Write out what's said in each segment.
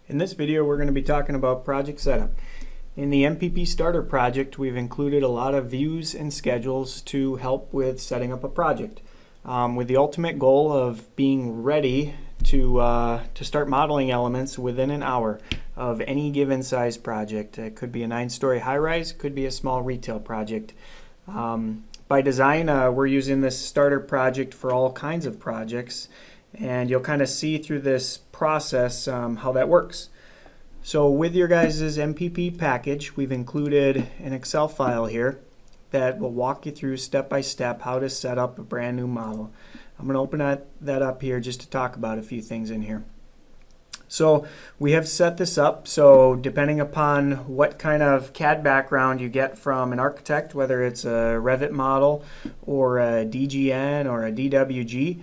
In this video, we're going to be talking about project setup. In the MPP Starter project, we've included a lot of views and schedules to help with setting up a project, with the ultimate goal of being ready to start modeling elements within an hour of any given size project. It could be a 9-story high-rise, could be a small retail project. By design, we're using this starter project for all kinds of projects, and you'll kind of see through this process how that works. So with your guys' MPP package, we've included an Excel file here that will walk you through step by step how to set up a brand new model. I'm going to open that up here just to talk about a few things in here. So we have set this up so depending upon what kind of CAD background you get from an architect, whether it's a Revit model or a DGN or a DWG,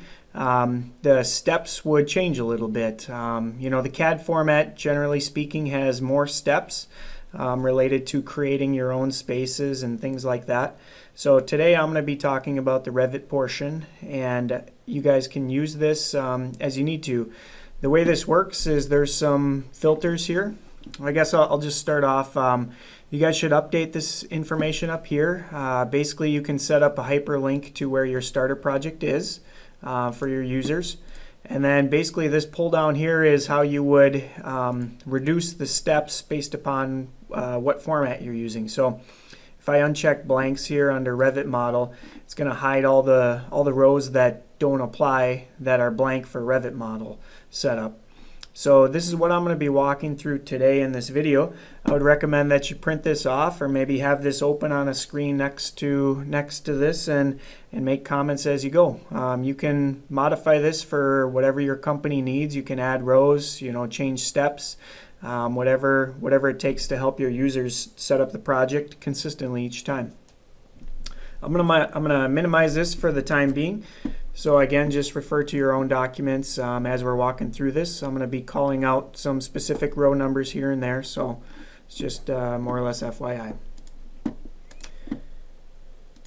the steps would change a little bit. You know, the CAD format, generally speaking, has more steps related to creating your own spaces and things like that. So today I'm going to be talking about the Revit portion, and you guys can use this as you need to. The way this works is there's some filters here. I guess I'll just start off. You guys should update this information up here. Basically, you can set up a hyperlink to where your starter project is for your users. And then basically this pull down here is how you would reduce the steps based upon what format you're using. So if I uncheck blanks here under Revit model, it's going to hide all the rows that don't apply that are blank for Revit model setup. So this is what I'm going to be walking through today in this video. I would recommend that you print this off or maybe have this open on a screen next to this and make comments as you go. You can modify this for whatever your company needs. You can add rows, you know, change steps, whatever it takes to help your users set up the project consistently each time. I'm gonna minimize this for the time being. So again, just refer to your own documents as we're walking through this. I'm going to be calling out some specific row numbers here and there, so it's just more or less FYI.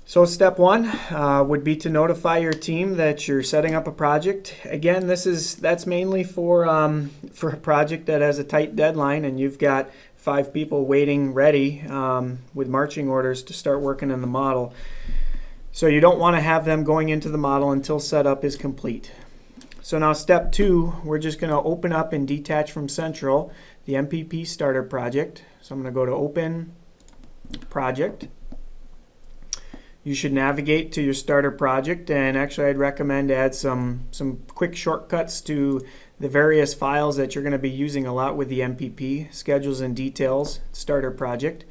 So step one would be to notify your team that you're setting up a project. Again, that's mainly for a project that has a tight deadline and you've got 5 people waiting ready with marching orders to start working on the model. So you don't want to have them going into the model until setup is complete. So now step 2, we're just going to open up and detach from Central the MPP Starter project. So I'm going to go to Open, Project. You should navigate to your starter project, and actually I'd recommend add some quick shortcuts to the various files that you're going to be using a lot with the MPP, Schedules and Details, Starter Project.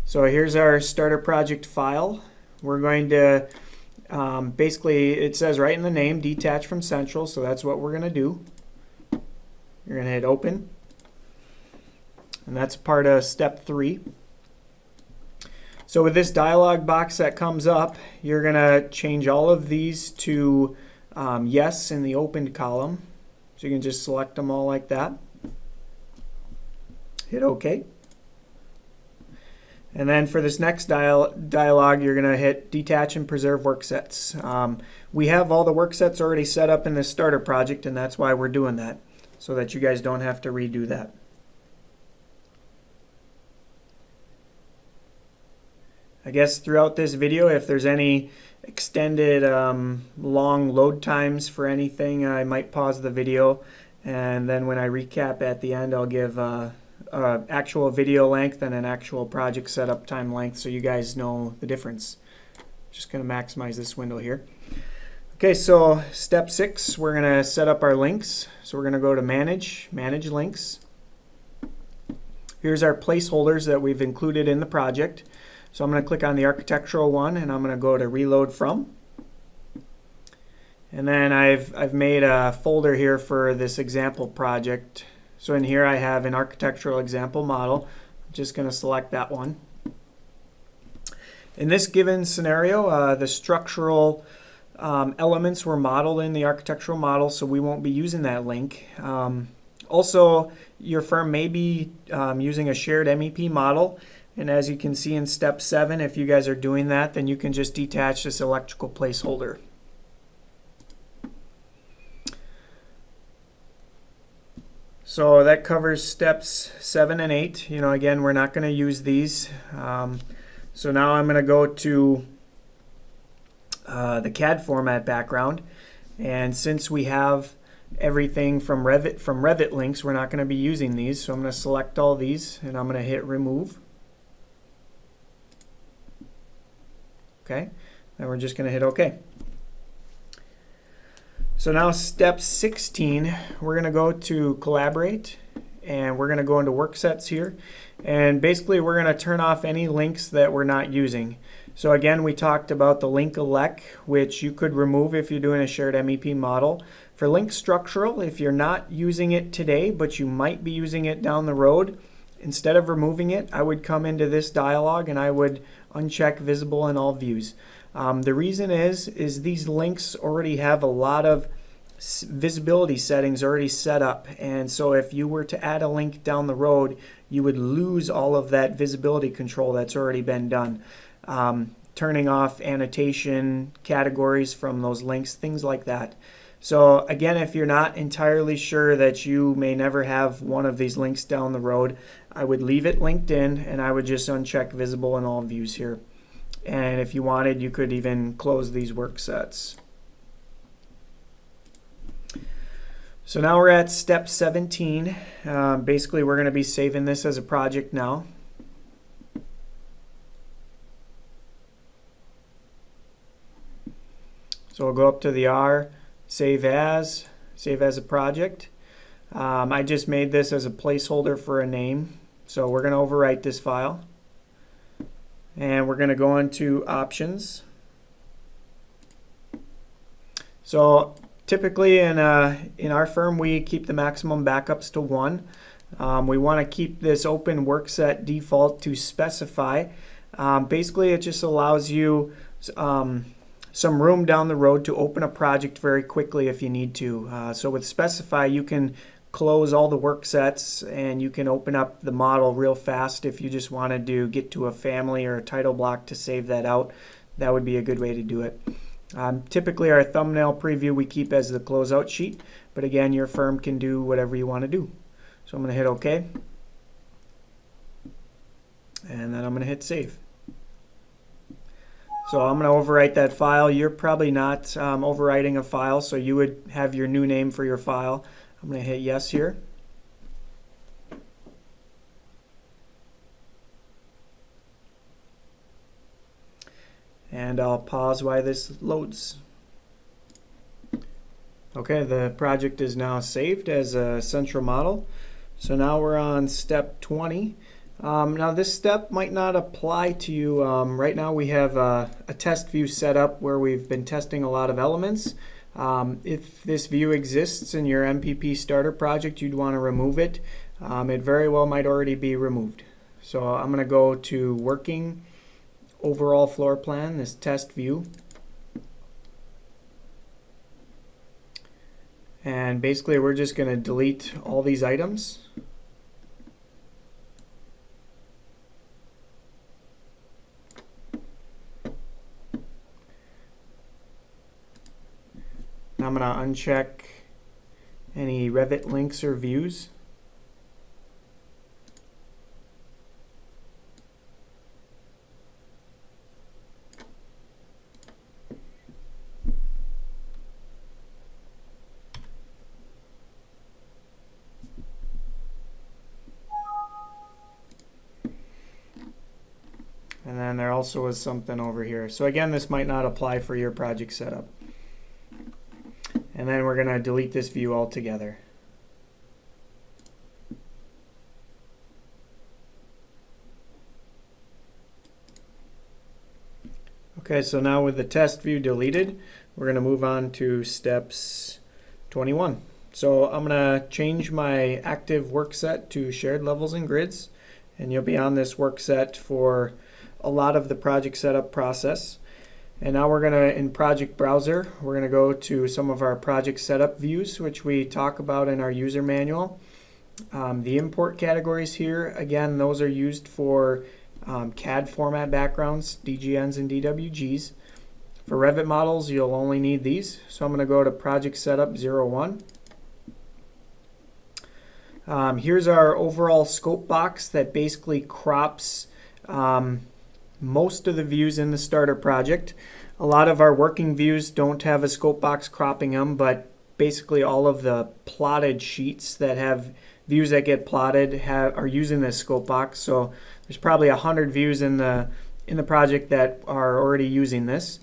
So here's our starter project file. We're going to, basically, it says right in the name, detach from Central, so that's what we're going to do. You're going to hit Open, and that's part of step 3. So with this dialog box that comes up, you're going to change all of these to yes in the opened column. So you can just select them all like that. Hit OK. And then for this next dialog, you're going to hit Detach and Preserve Work Sets. We have all the work sets already set up in this starter project, and that's why we're doing that, so that you guys don't have to redo that. I guess throughout this video, if there's any extended long load times for anything, I might pause the video, and then when I recap at the end, I'll give actual video length and an actual project setup time length so you guys know the difference. Just going to maximize this window here. Okay, so step 6, we're going to set up our links. So we're going to go to Manage Links. Here's our placeholders that we've included in the project. So I'm going to click on the architectural one and I'm going to go to Reload From. And then I've made a folder here for this example project. So in here I have an architectural example model. I'm just going to select that one. In this given scenario, the structural elements were modeled in the architectural model, so we won't be using that link. Also, your firm may be using a shared MEP model, and as you can see in step 7, if you guys are doing that, then you can just detach this electrical placeholder. So that covers steps 7 and 8. You know, again, we're not going to use these. So now I'm going to go to the CAD format background. And since we have everything from Revit links, we're not going to be using these. So I'm going to select all these and I'm going to hit remove. Okay, and we're just going to hit OK. So now step 16, we're going to go to collaborate and we're going to go into work sets here. And basically we're going to turn off any links that we're not using. So again, we talked about the link elect, which you could remove if you're doing a shared MEP model. For link structural, if you're not using it today, but you might be using it down the road, instead of removing it, I would come into this dialog and I would uncheck visible in all views. The reason is these links already have a lot of visibility settings already set up, and so if you were to add a link down the road, you would lose all of that visibility control that's already been done. Turning off annotation categories from those links, things like that. So again, if you're not entirely sure that you may never have one of these links down the road, I would leave it linked in and I would just uncheck visible in all views here. And if you wanted, you could even close these work sets. So now we're at step 17. Basically, we're going to be saving this as a project now. So we'll go up to the R, save as a project. I just made this as a placeholder for a name. So we're going to overwrite this file. And we're going to go into options. So typically in our firm, we keep the maximum backups to 1. We want to keep this open work set default to specify. Basically, it just allows you some room down the road to open a project very quickly if you need to. So with specify, you can close all the work sets and you can open up the model real fast. If you just wanted to get to a family or a title block to save that out, that would be a good way to do it. Typically our thumbnail preview we keep as the closeout sheet, but again, your firm can do whatever you want to do. So I'm going to hit OK, and then I'm going to hit save. So I'm going to overwrite that file. You're probably not overwriting a file, so you would have your new name for your file. I'm going to hit yes here. And I'll pause while this loads. Okay, the project is now saved as a central model. So now we're on step 20. Now this step might not apply to you. Right now we have a test view set up where we've been testing a lot of elements. If this view exists in your MPP starter project, you'd want to remove it. It very well might already be removed. So I'm going to go to working overall floor plan, this test view. And basically we're just going to delete all these items. I'm going to uncheck any Revit links or views. And then there also is something over here. So again, this might not apply for your project setup. And then we're going to delete this view altogether. Okay, so now with the test view deleted, we're going to move on to steps 21. So I'm going to change my active work set to shared levels and grids, and you'll be on this work set for a lot of the project setup process. And now we're going to, in Project Browser, we're going to go to some of our project setup views, which we talk about in our user manual. The import categories here, again, those are used for CAD format backgrounds, DGNs and DWGs. For Revit models, you'll only need these. So I'm going to go to Project Setup 01. Here's our overall scope box that basically crops most of the views in the starter project. A lot of our working views don't have a scope box cropping them, but basically all of the plotted sheets that have views that get plotted are using this scope box. So there's probably 100 views in the project that are already using this.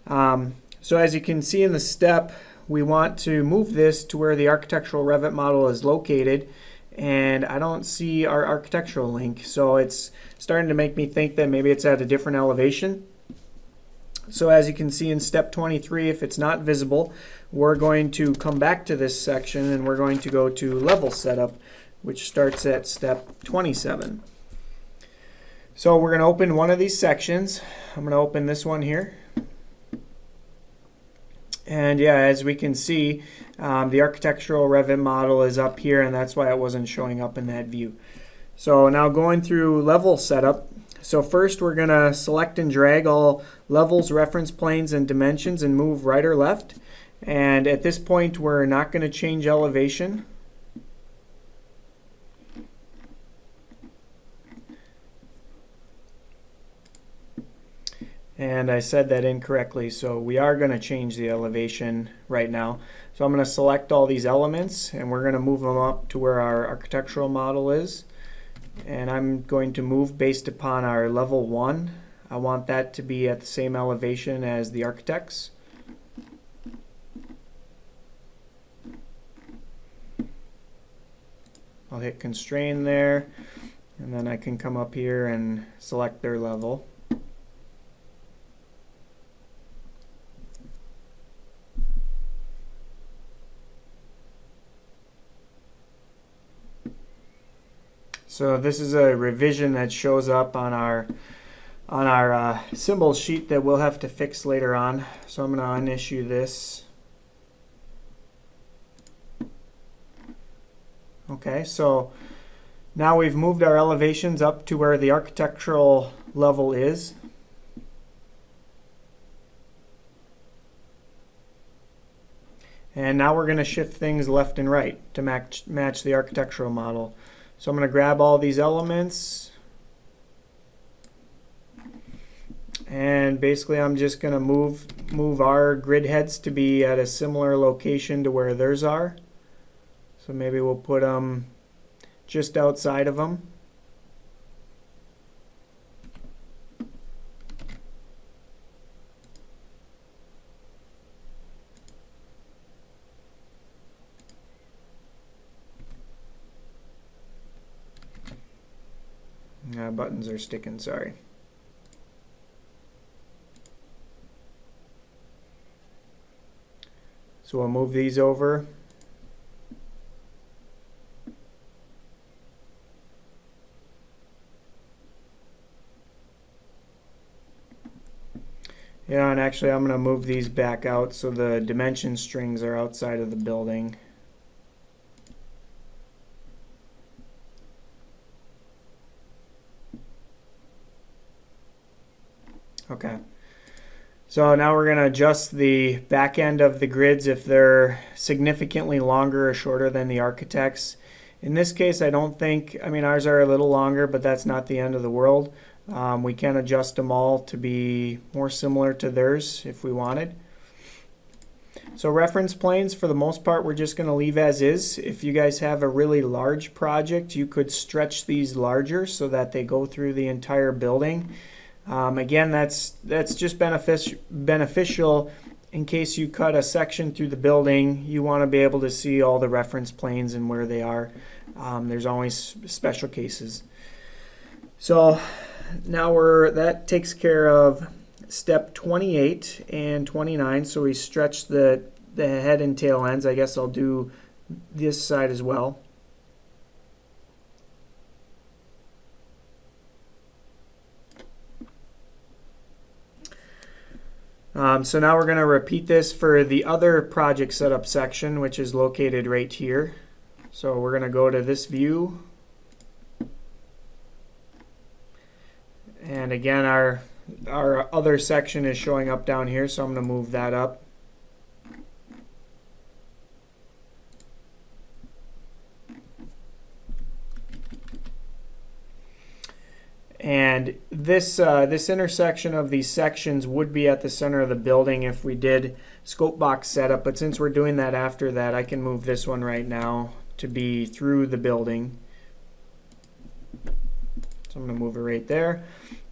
So as you can see in the step, we want to move this to where the architectural Revit model is located, and I don't see our architectural link, so it's starting to make me think that maybe it's at a different elevation. So as you can see in step 23, if it's not visible, we're going to come back to this section and we're going to go to level setup, which starts at step 27. So we're going to open one of these sections. I'm going to open this one here. And yeah, as we can see, the architectural Revit model is up here, and that's why it wasn't showing up in that view. So now going through level setup. So first we're going to select and drag all levels, reference planes, and dimensions and move right or left. And at this point we're not going to change elevation. And I said that incorrectly, so we are going to change the elevation right now. So I'm going to select all these elements and we're going to move them up to where our architectural model is. And I'm going to move based upon our level 1. I want that to be at the same elevation as the architects. I'll hit constrain there, and then I can come up here and select their level. So this is a revision that shows up on our symbol sheet that we'll have to fix later on. So I'm going to unissue this. Okay, so now we've moved our elevations up to where the architectural level is. And now we're going to shift things left and right to match the architectural model. So I'm going to grab all these elements, and basically I'm just going to move our grid heads to be at a similar location to where theirs are. So maybe we'll put them just outside of them. Buttons are sticking, sorry. So we'll move these over. Yeah, and actually I'm going to move these back out so the dimension strings are outside of the building. Okay, so now we're going to adjust the back end of the grids if they're significantly longer or shorter than the architects. In this case, I don't think, I mean, ours are a little longer, but that's not the end of the world. We can adjust them all to be more similar to theirs if we wanted. So reference planes, for the most part, we're just going to leave as is. If you guys have a really large project, you could stretch these larger so that they go through the entire building. Again, that's just beneficial in case you cut a section through the building. You want to be able to see all the reference planes and where they are. There's always special cases. So now that takes care of step 28 and 29. So we stretch the head and tail ends. I guess I'll do this side as well. So now we're going to repeat this for the other project setup section, which is located right here. So we're going to go to this view. And again, our other section is showing up down here, so I'm going to move that up. And this intersection of these sections would be at the center of the building if we did scope box setup, but since we're doing that after that, I can move this one right now to be through the building. So I'm going to move it right there.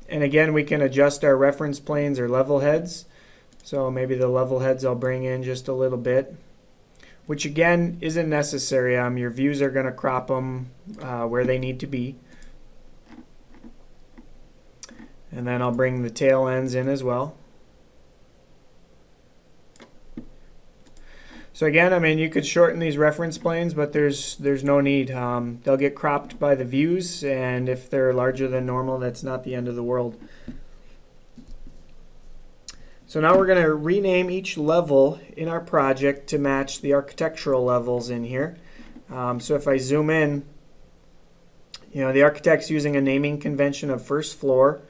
And again, we can adjust our reference planes or level heads. So maybe the level heads I'll bring in just a little bit, which again isn't necessary. Your views are going to crop them where they need to be. And then I'll bring the tail ends in as well. So again, I mean, you could shorten these reference planes, but there's no need. They'll get cropped by the views, and if they're larger than normal, that's not the end of the world. So now we're going to rename each level in our project to match the architectural levels in here. So if I zoom in, the architect's using a naming convention of first floor.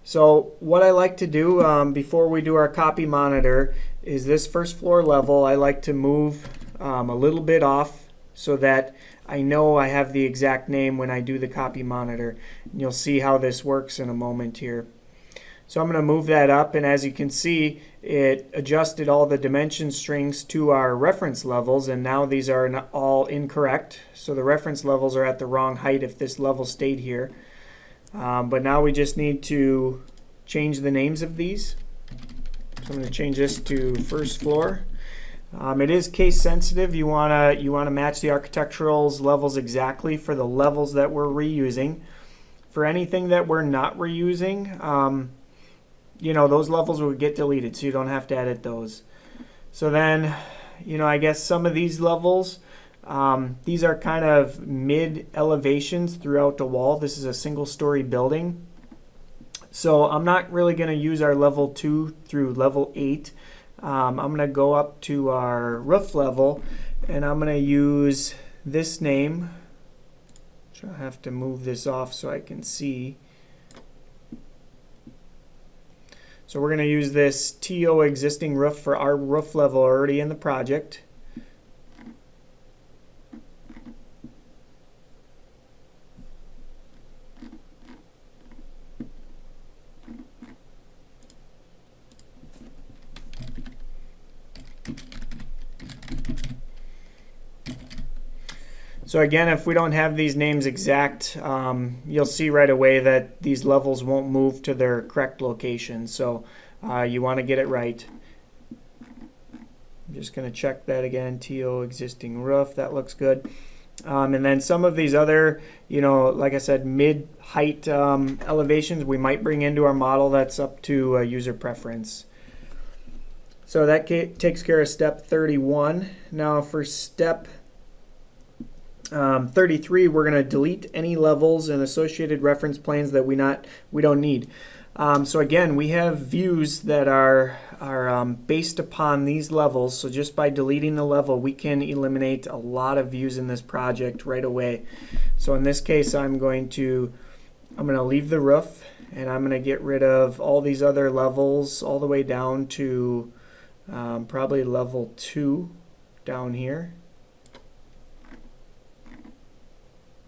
So what I like to do before we do our copy monitor is this first floor level I like to move a little bit off so that I know I have the exact name when I do the copy monitor. And you'll see how this works in a moment here. So I'm going to move that up, and as you can see, it adjusted all the dimension strings to our reference levels, and now these are all incorrect. So the reference levels are at the wrong height if this level stayed here. But now we just need to change the names of these. So I'm going to change this to first floor. It is case sensitive. You want to match the architectural's levels exactly for the levels that we're reusing. For anything that we're not reusing, those levels will get deleted, so you don't have to edit those. So then, I guess some of these levels, these are kind of mid elevations throughout the wall. This is a single-story building. So I'm not really going to use our level 2 through level 8. I'm going to go up to our roof level, and I'm going to use this name. So I have to move this off so I can see. So we're going to use this TO existing roof for our roof level already in the project. So again, if we don't have these names exact, you'll see right away that these levels won't move to their correct location. So you want to get it right. I'm just going to check that again. TO existing roof, that looks good. And then some of these other, like I said, mid-height elevations we might bring into our model. That's up to user preference. So that takes care of step 31. Now for step 33, we're going to delete any levels and associated reference planes that we don't need. So again, we have views that are based upon these levels. So just by deleting the level, we can eliminate a lot of views in this project right away. So in this case, I'm going to leave the roof, and I'm going to get rid of all these other levels all the way down to probably level 2 down here.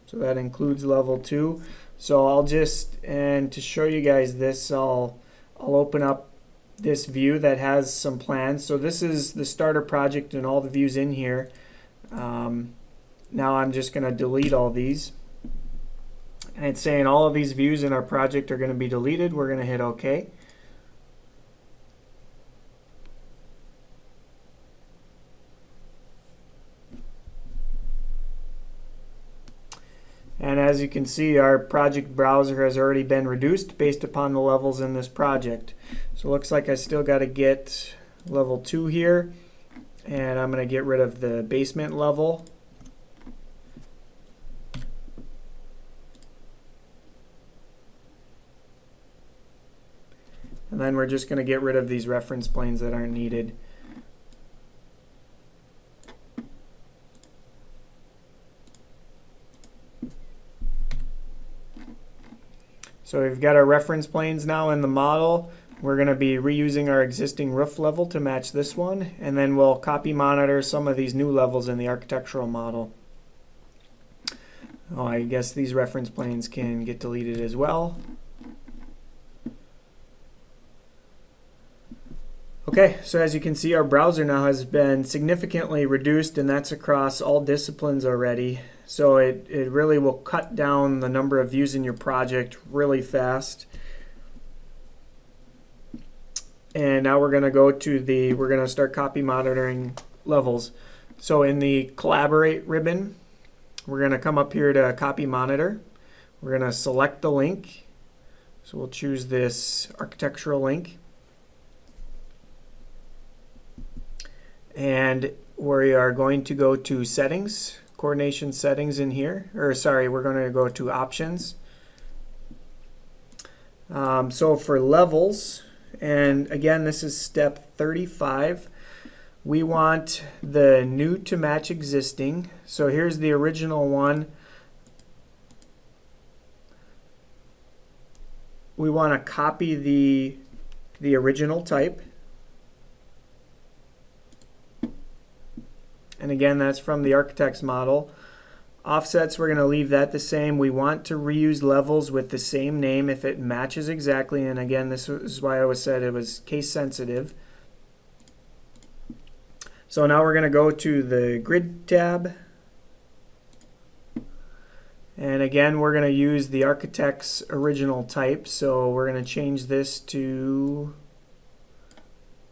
So that includes level 2. So and to show you guys this, I'll open up this view that has some plans. So this is the starter project and all the views in here. Now I'm just going to delete all these. And it's saying all of these views in our project are going to be deleted. We're going to hit OK. And as you can see, our project browser has already been reduced based upon the levels in this project. So it looks like I still got to get level 2 here, and I'm going to get rid of the basement level. And then we're just going to get rid of these reference planes that aren't needed. So we've got our reference planes now in the model. We're going to be reusing our existing roof level to match this one, and then we'll copy monitor some of these new levels in the architectural model. Oh, I guess these reference planes can get deleted as well. Okay, so as you can see, our browser now has been significantly reduced, and that's across all disciplines already. So it really will cut down the number of views in your project really fast. And now we're going to go to we're going to start copy monitoring levels. So in the Collaborate ribbon, we're going to come up here to Copy Monitor. We're going to select the link. So we'll choose this architectural link. And we are going to go to Settings, Coordination Settings in here. Or sorry, we're going to go to Options. So for levels, and again, this is step 35. We want the new to match existing. So here's the original one. We want to copy the original type. And again, that's from the architect's model. Offsets, we're going to leave that the same. We want to reuse levels with the same name if it matches exactly. And again, this is why I always said it was case sensitive. So now we're going to go to the Grid tab. And again, we're going to use the architect's original type. So we're going to change this to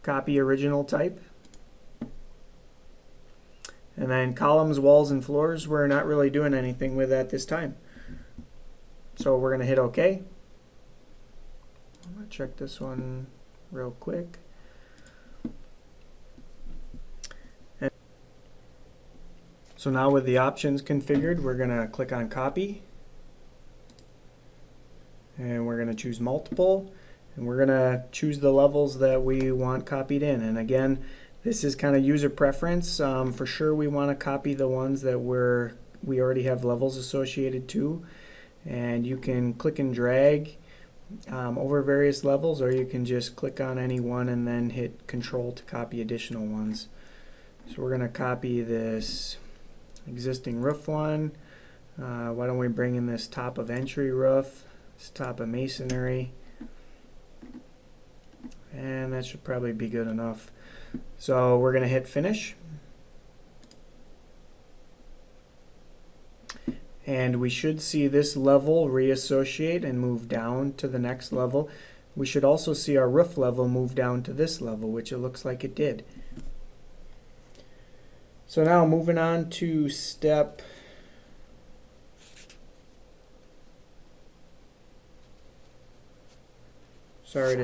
copy original type. And then columns, walls, and floors, we're not really doing anything with that this time. So we're going to hit OK. I'm going to check this one real quick. And so now with the options configured, we're going to click on Copy. And we're going to choose Multiple. And we're going to choose the levels that we want copied in. And again, this is kind of user preference. For sure we want to copy the ones that we already have levels associated to. And you can click and drag over various levels, or you can just click on any one and then hit Control to copy additional ones. So we're going to copy this existing roof one. Why don't we bring in this top of entry roof, this top of masonry, and that should probably be good enough. So we're going to hit Finish. And we should see this level reassociate and move down to the next level. We should also see our roof level move down to this level, which it looks like it did. So now moving on to step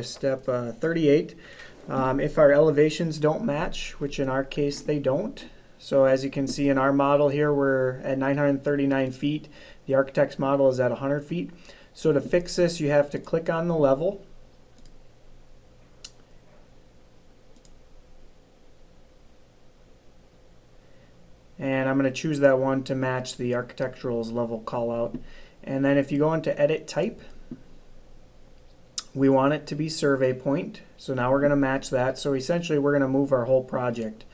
step 38. If our elevations don't match, which in our case they don't. So as you can see in our model here, we're at 939 feet. The architect's model is at 100 feet. So to fix this, you have to click on the level. And I'm going to choose that one to match the architectural's level callout. And then if you go into Edit Type, we want it to be survey point. So now we're going to match that. So essentially we're going to move our whole project.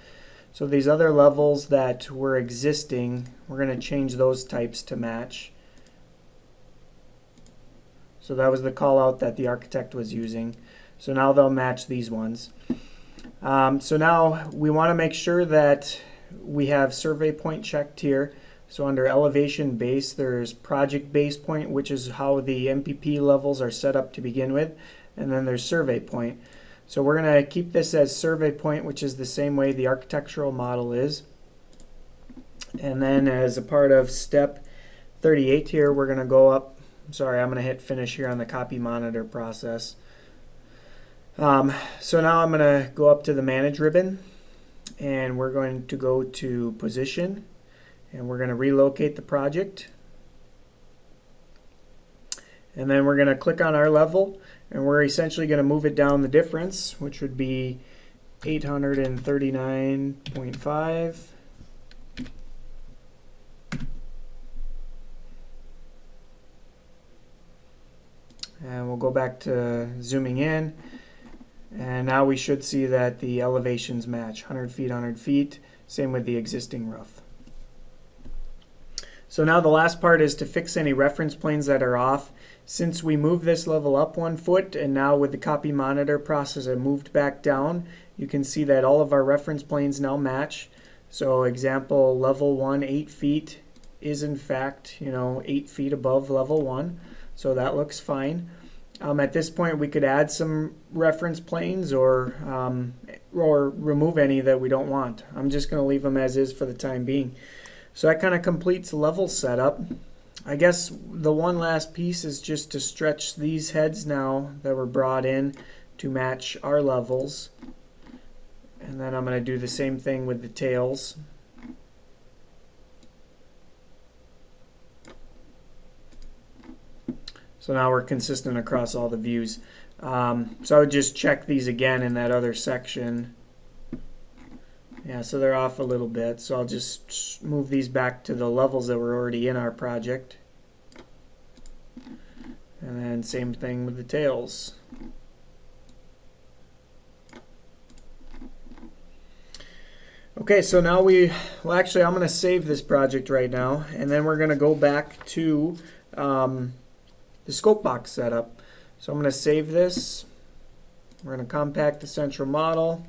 So these other levels that were existing, we're going to change those types to match. So that was the call out that the architect was using. So now they'll match these ones. So now we want to make sure that we have survey point checked here. So under elevation base, there's project base point, which is how the MPP levels are set up to begin with. And then there's survey point. So we're going to keep this as survey point, which is the same way the architectural model is. And then as a part of step 38 here, we're going to go up. Sorry, I'm going to hit Finish here on the copy monitor process. So now I'm going to go up to the Manage ribbon, and we're going to go to Position, and we're going to relocate the project. And then we're going to click on our level, and we're essentially going to move it down the difference, which would be 839.5. And we'll go back to zooming in. And now we should see that the elevations match, 100 feet, 100 feet. Same with the existing roof. So now the last part is to fix any reference planes that are off. Since we moved this level up 1 foot, and now with the copy monitor process it moved back down, you can see that all of our reference planes now match. So example, level 1, 8 feet is in fact, 8 feet above level 1. So that looks fine. At this point we could add some reference planes or remove any that we don't want. I'm just going to leave them as is for the time being. So that kind of completes level setup. I guess the one last piece is just to stretch these heads now that were brought in to match our levels. And then I'm going to do the same thing with the tails. So now we're consistent across all the views. So I would just check these again in that other section. Yeah, so they're off a little bit. So I'll just move these back to the levels that were already in our project. And then same thing with the tails. Okay, so now well actually I'm going to save this project right now, and then we're going to go back to the scope box setup. So I'm going to save this. We're going to compact the central model.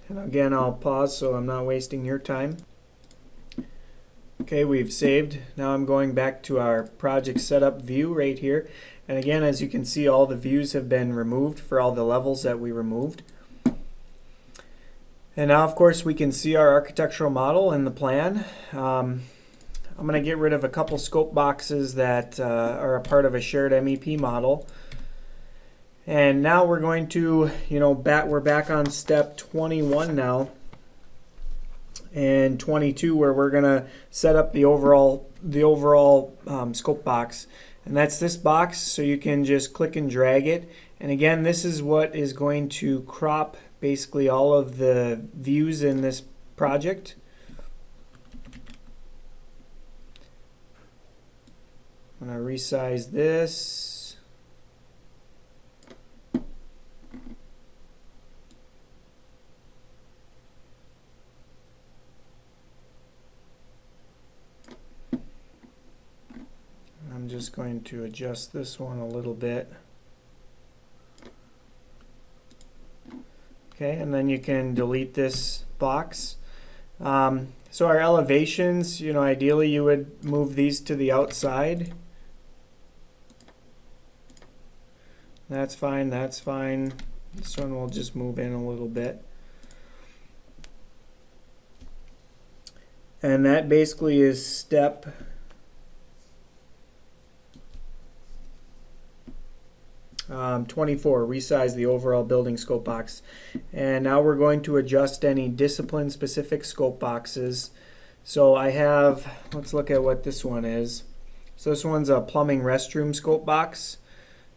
And again, I'll pause so I'm not wasting your time. Okay, we've saved. Now I'm going back to our project setup view right here. And again, as you can see, all the views have been removed for all the levels that we removed. And now, of course, we can see our architectural model in the plan. I'm going to get rid of a couple scope boxes that are a part of a shared MEP model. And now we're going to, we're back on step 21 now, and 22, where we're going to set up the overall scope box. And that's this box, so you can just click and drag it. And again, this is what is going to crop basically all of the views in this project. I'm going to resize this. I'm just going to adjust this one a little bit. Okay, and then you can delete this box. So our elevations, ideally you would move these to the outside. That's fine, that's fine. This one will just move in a little bit. And that basically is step 24, resize the overall building scope box. And now we're going to adjust any discipline specific scope boxes. So I have, let's look at what this one is. So this one's a plumbing restroom scope box.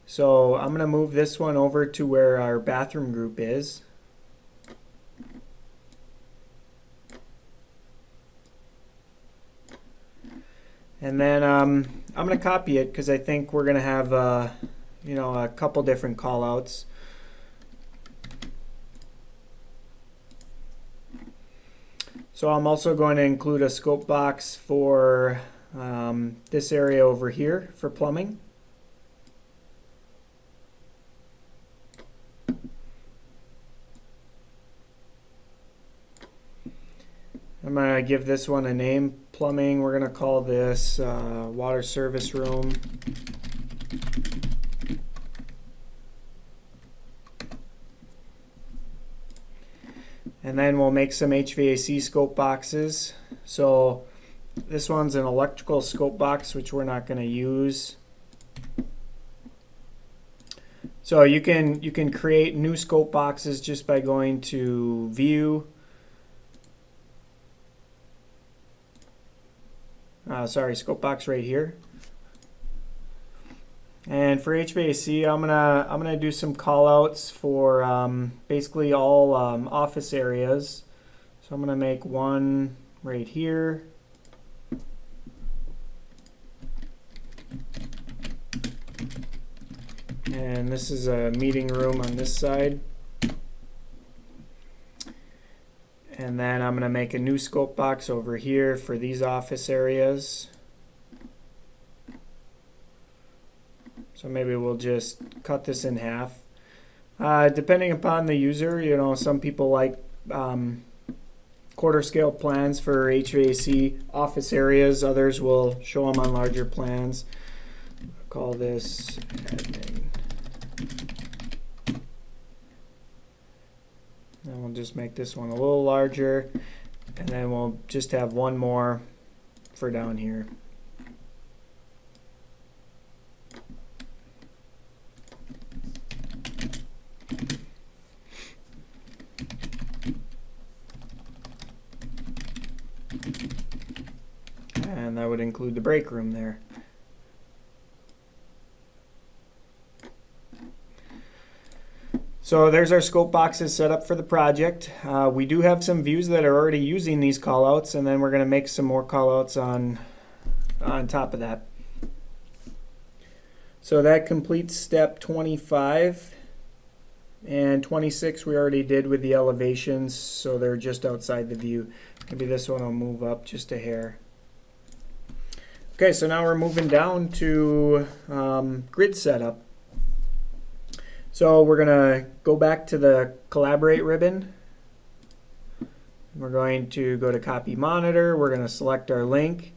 So I'm going to move this one over to where our bathroom group is. And then I'm going to copy it because I think we're going to have a couple different callouts. So I'm also going to include a scope box for this area over here for plumbing. I'm going to give this one a name, plumbing. We're going to call this water service room. And then we'll make some HVAC scope boxes. So this one's an electrical scope box, which we're not going to use. So you can create new scope boxes just by going to View. Scope box right here. And for HVAC, I'm gonna do some callouts for basically all office areas. So I'm gonna make one right here. And this is a meeting room on this side. And then I'm going to make a new scope box over here for these office areas. So maybe we'll just cut this in half. Depending upon the user, you know, some people like quarter scale plans for HVAC office areas. Others will show them on larger plans. Call this admin. And we'll just make this one a little larger, and then we'll just have one more for down here. And that would include the break room there. So there's our scope boxes set up for the project. We do have some views that are already using these callouts, and then we're going to make some more callouts on top of that. So that completes step 25, and 26 we already did with the elevations, so they're just outside the view. Maybe this one will move up just a hair. Okay, so now we're moving down to grid setup. So we're going to go back to the Collaborate ribbon. We're going to go to Copy Monitor. We're going to select our link.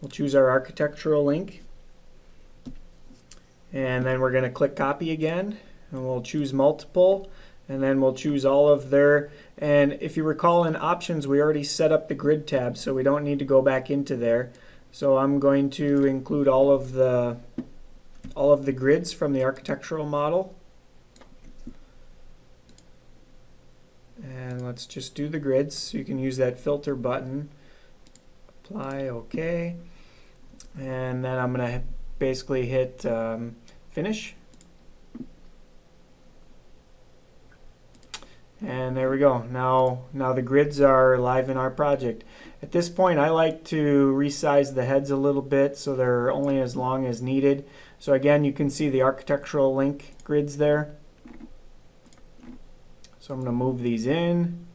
We'll choose our architectural link. And then we're going to click Copy again. And we'll choose Multiple. And then we'll choose all of their. And if you recall in Options, we already set up the Grid tab, so we don't need to go back into there. So I'm going to include all of the grids from the architectural model. And let's just do the grids. So you can use that filter button. Apply, OK. And then I'm going to basically hit Finish. And there we go. Now the grids are live in our project. At this point, I like to resize the heads a little bit so they're only as long as needed. So again, you can see the architectural link grids there. So I'm going to move these in.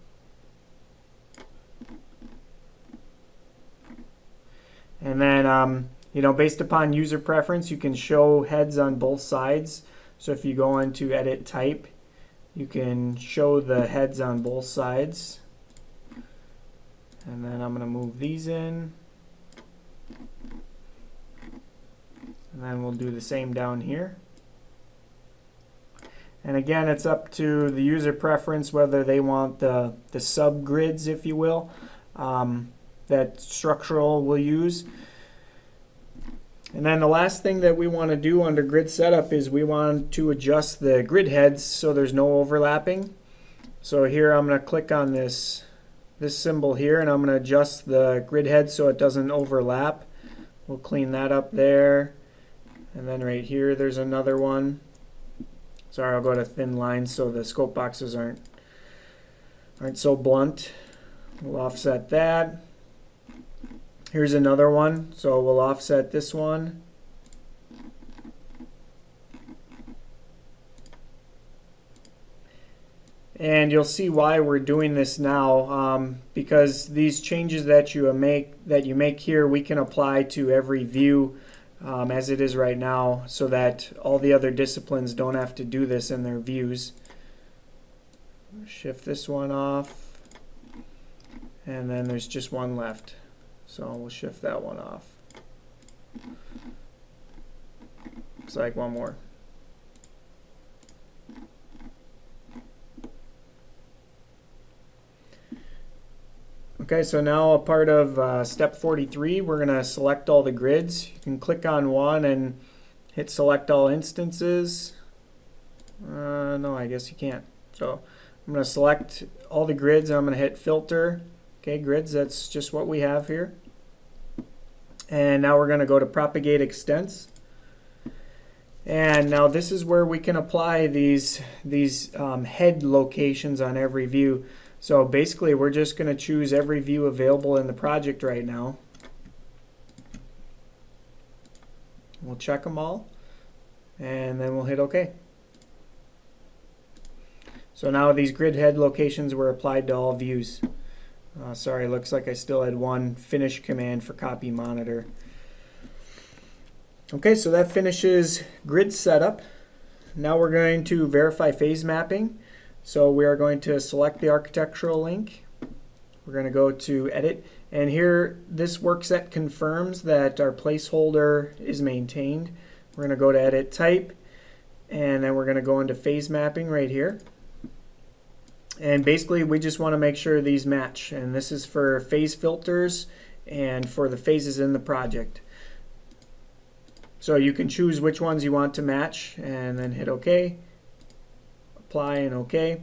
And then, you know, based upon user preference, you can show heads on both sides. So if you go into Edit Type, you can show the heads on both sides. And then I'm going to move these in. And then we'll do the same down here. And again, it's up to the user preference whether they want the subgrids, if you will, that structural will use. And then the last thing that we want to do under grid setup is we want to adjust the grid heads so there's no overlapping. So here I'm going to click on this symbol here, and I'm going to adjust the grid head so it doesn't overlap. We'll clean that up there. And then right here there's another one. Sorry, I'll go to thin lines so the scope boxes aren't so blunt. We'll offset that. Here's another one, so we'll offset this one. And you'll see why we're doing this now, because these changes that you make here, we can apply to every view as it is right now, so that all the other disciplines don't have to do this in their views. Shift this one off, and then there's just one left. So we'll shift that one off. Looks like one more. Okay, so now a part of step 43, we're going to select all the grids. You can click on one and hit select all instances. No, I guess you can't. So I'm going to select all the grids and I'm going to hit filter. Okay, grids, that's just what we have here. And now we're going to go to propagate extents. And now this is where we can apply these head locations on every view. So basically we're just going to choose every view available in the project right now. We'll check them all and then we'll hit OK. So now these grid head locations were applied to all views. Sorry, looks like I still had one finish command for copy monitor. Okay, so that finishes grid setup. Now we're going to verify phase mapping. So we are going to select the architectural link. We're going to go to edit, and here this work set confirms that our placeholder is maintained. We're going to go to edit type, and then we're going to go into phase mapping right here. And basically we just want to make sure these match, and this is for phase filters and for the phases in the project. So you can choose which ones you want to match and then hit OK, apply and OK.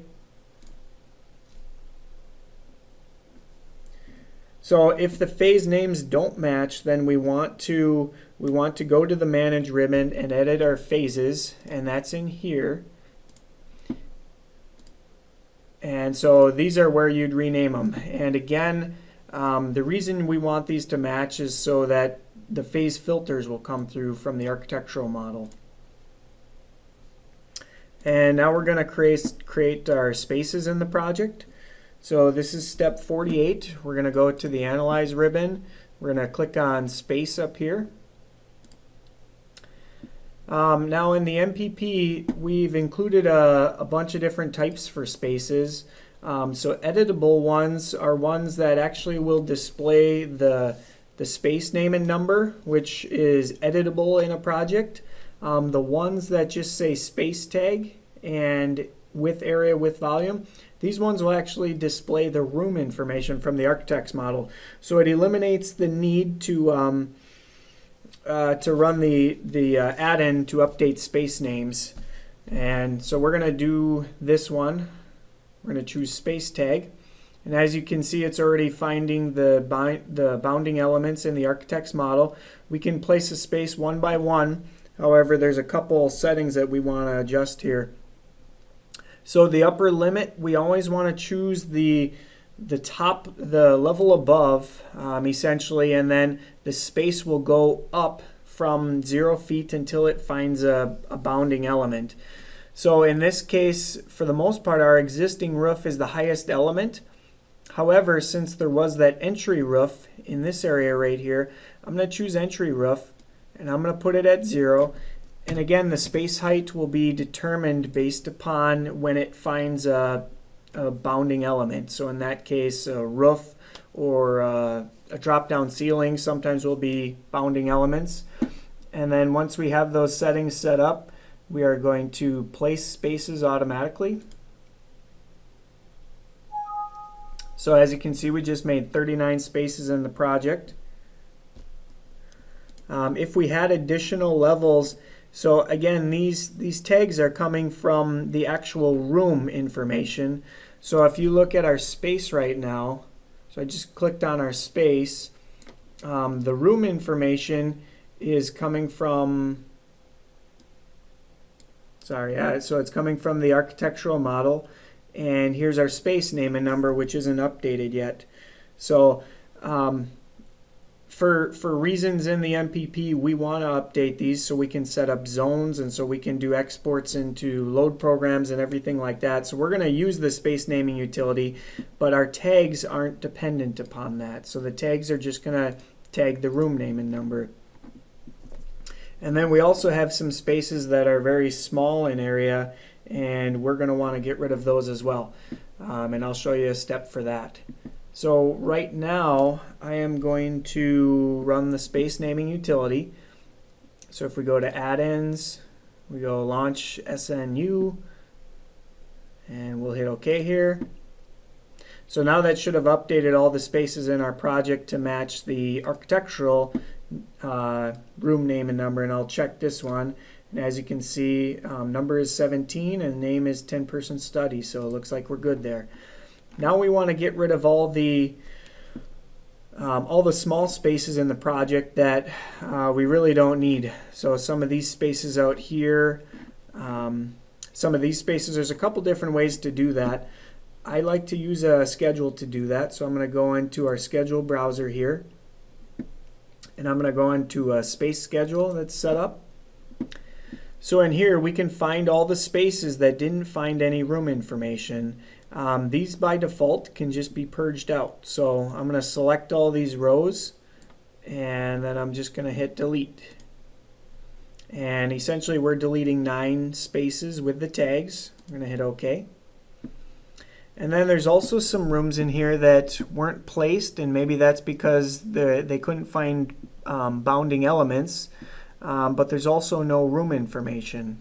So if the phase names don't match, then we want to go to the Manage ribbon and edit our phases, and that's in here. And so these are where you'd rename them. And again, the reason we want these to match is so that the phase filters will come through from the architectural model. And now we're going to create our spaces in the project. So this is step 48. We're going to go to the Analyze ribbon. We're going to click on Space up here. Now in the MPP, we've included a bunch of different types for spaces. So editable ones are ones that actually will display the space name and number, which is editable in a project. The ones that just say space tag and with area with volume, these ones will actually display the room information from the architect's model. So it eliminates the need to run the add-in to update space names. And so we're going to do this one. We're going to choose space tag. And as you can see, it's already finding the bounding elements in the architect's model. We can place a space one by one. However, there's a couple settings that we want to adjust here. So the upper limit, we always want to choose the level above, essentially, and then the space will go up from 0 feet until it finds a bounding element. So in this case, for the most part, our existing roof is the highest element. However, since there was that entry roof in this area right here, I'm going to choose entry roof, and I'm going to put it at 0. And again, the space height will be determined based upon when it finds a bounding element. So in that case, a roof or a drop-down ceiling sometimes will be bounding elements. And then once we have those settings set up, we are going to place spaces automatically. So as you can see, we just made 39 spaces in the project. If we had additional levels, so again, these tags are coming from the actual room information. So if you look at our space right now, so I just clicked on our space, the room information is coming from, so it's coming from the architectural model, and here's our space name and number, which isn't updated yet. So for reasons in the MPP, we want to update these so we can set up zones and so we can do exports into load programs and everything like that. So we're going to use the space naming utility, but our tags aren't dependent upon that. So the tags are just going to tag the room name and number. And then we also have some spaces that are very small in area, and we're going to want to get rid of those as well. And I'll show you a step for that. So right now, I am going to run the space naming utility. So if we go to add-ins, we go launch SNU, and we'll hit OK here. So now that should have updated all the spaces in our project to match the architectural room name and number, and I'll check this one. And as you can see, number is 17 and name is 10-person study, so it looks like we're good there. Now we want to get rid of all the small spaces in the project that we really don't need. So some of these spaces out here, some of these spaces, there's a couple different ways to do that. I like to use a schedule to do that, so I'm going to go into our schedule browser here, and I'm going to go into a space schedule that's set up. So in here we can find all the spaces that didn't find any room information. These by default can just be purged out. So I'm going to select all these rows and then I'm just going to hit delete. And essentially we're deleting 9 spaces with the tags. I'm going to hit OK. And then there's also some rooms in here that weren't placed, and maybe that's because they couldn't find bounding elements, but there's also no room information.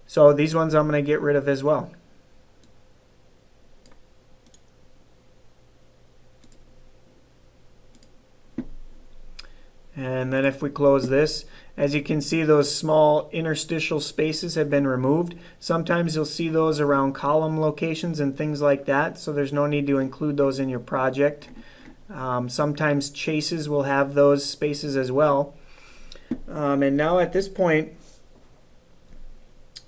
So these ones I'm going to get rid of as well. And then if we close this, as you can see, those small interstitial spaces have been removed. Sometimes you'll see those around column locations and things like that, so there's no need to include those in your project. Sometimes chases will have those spaces as well. And now at this point,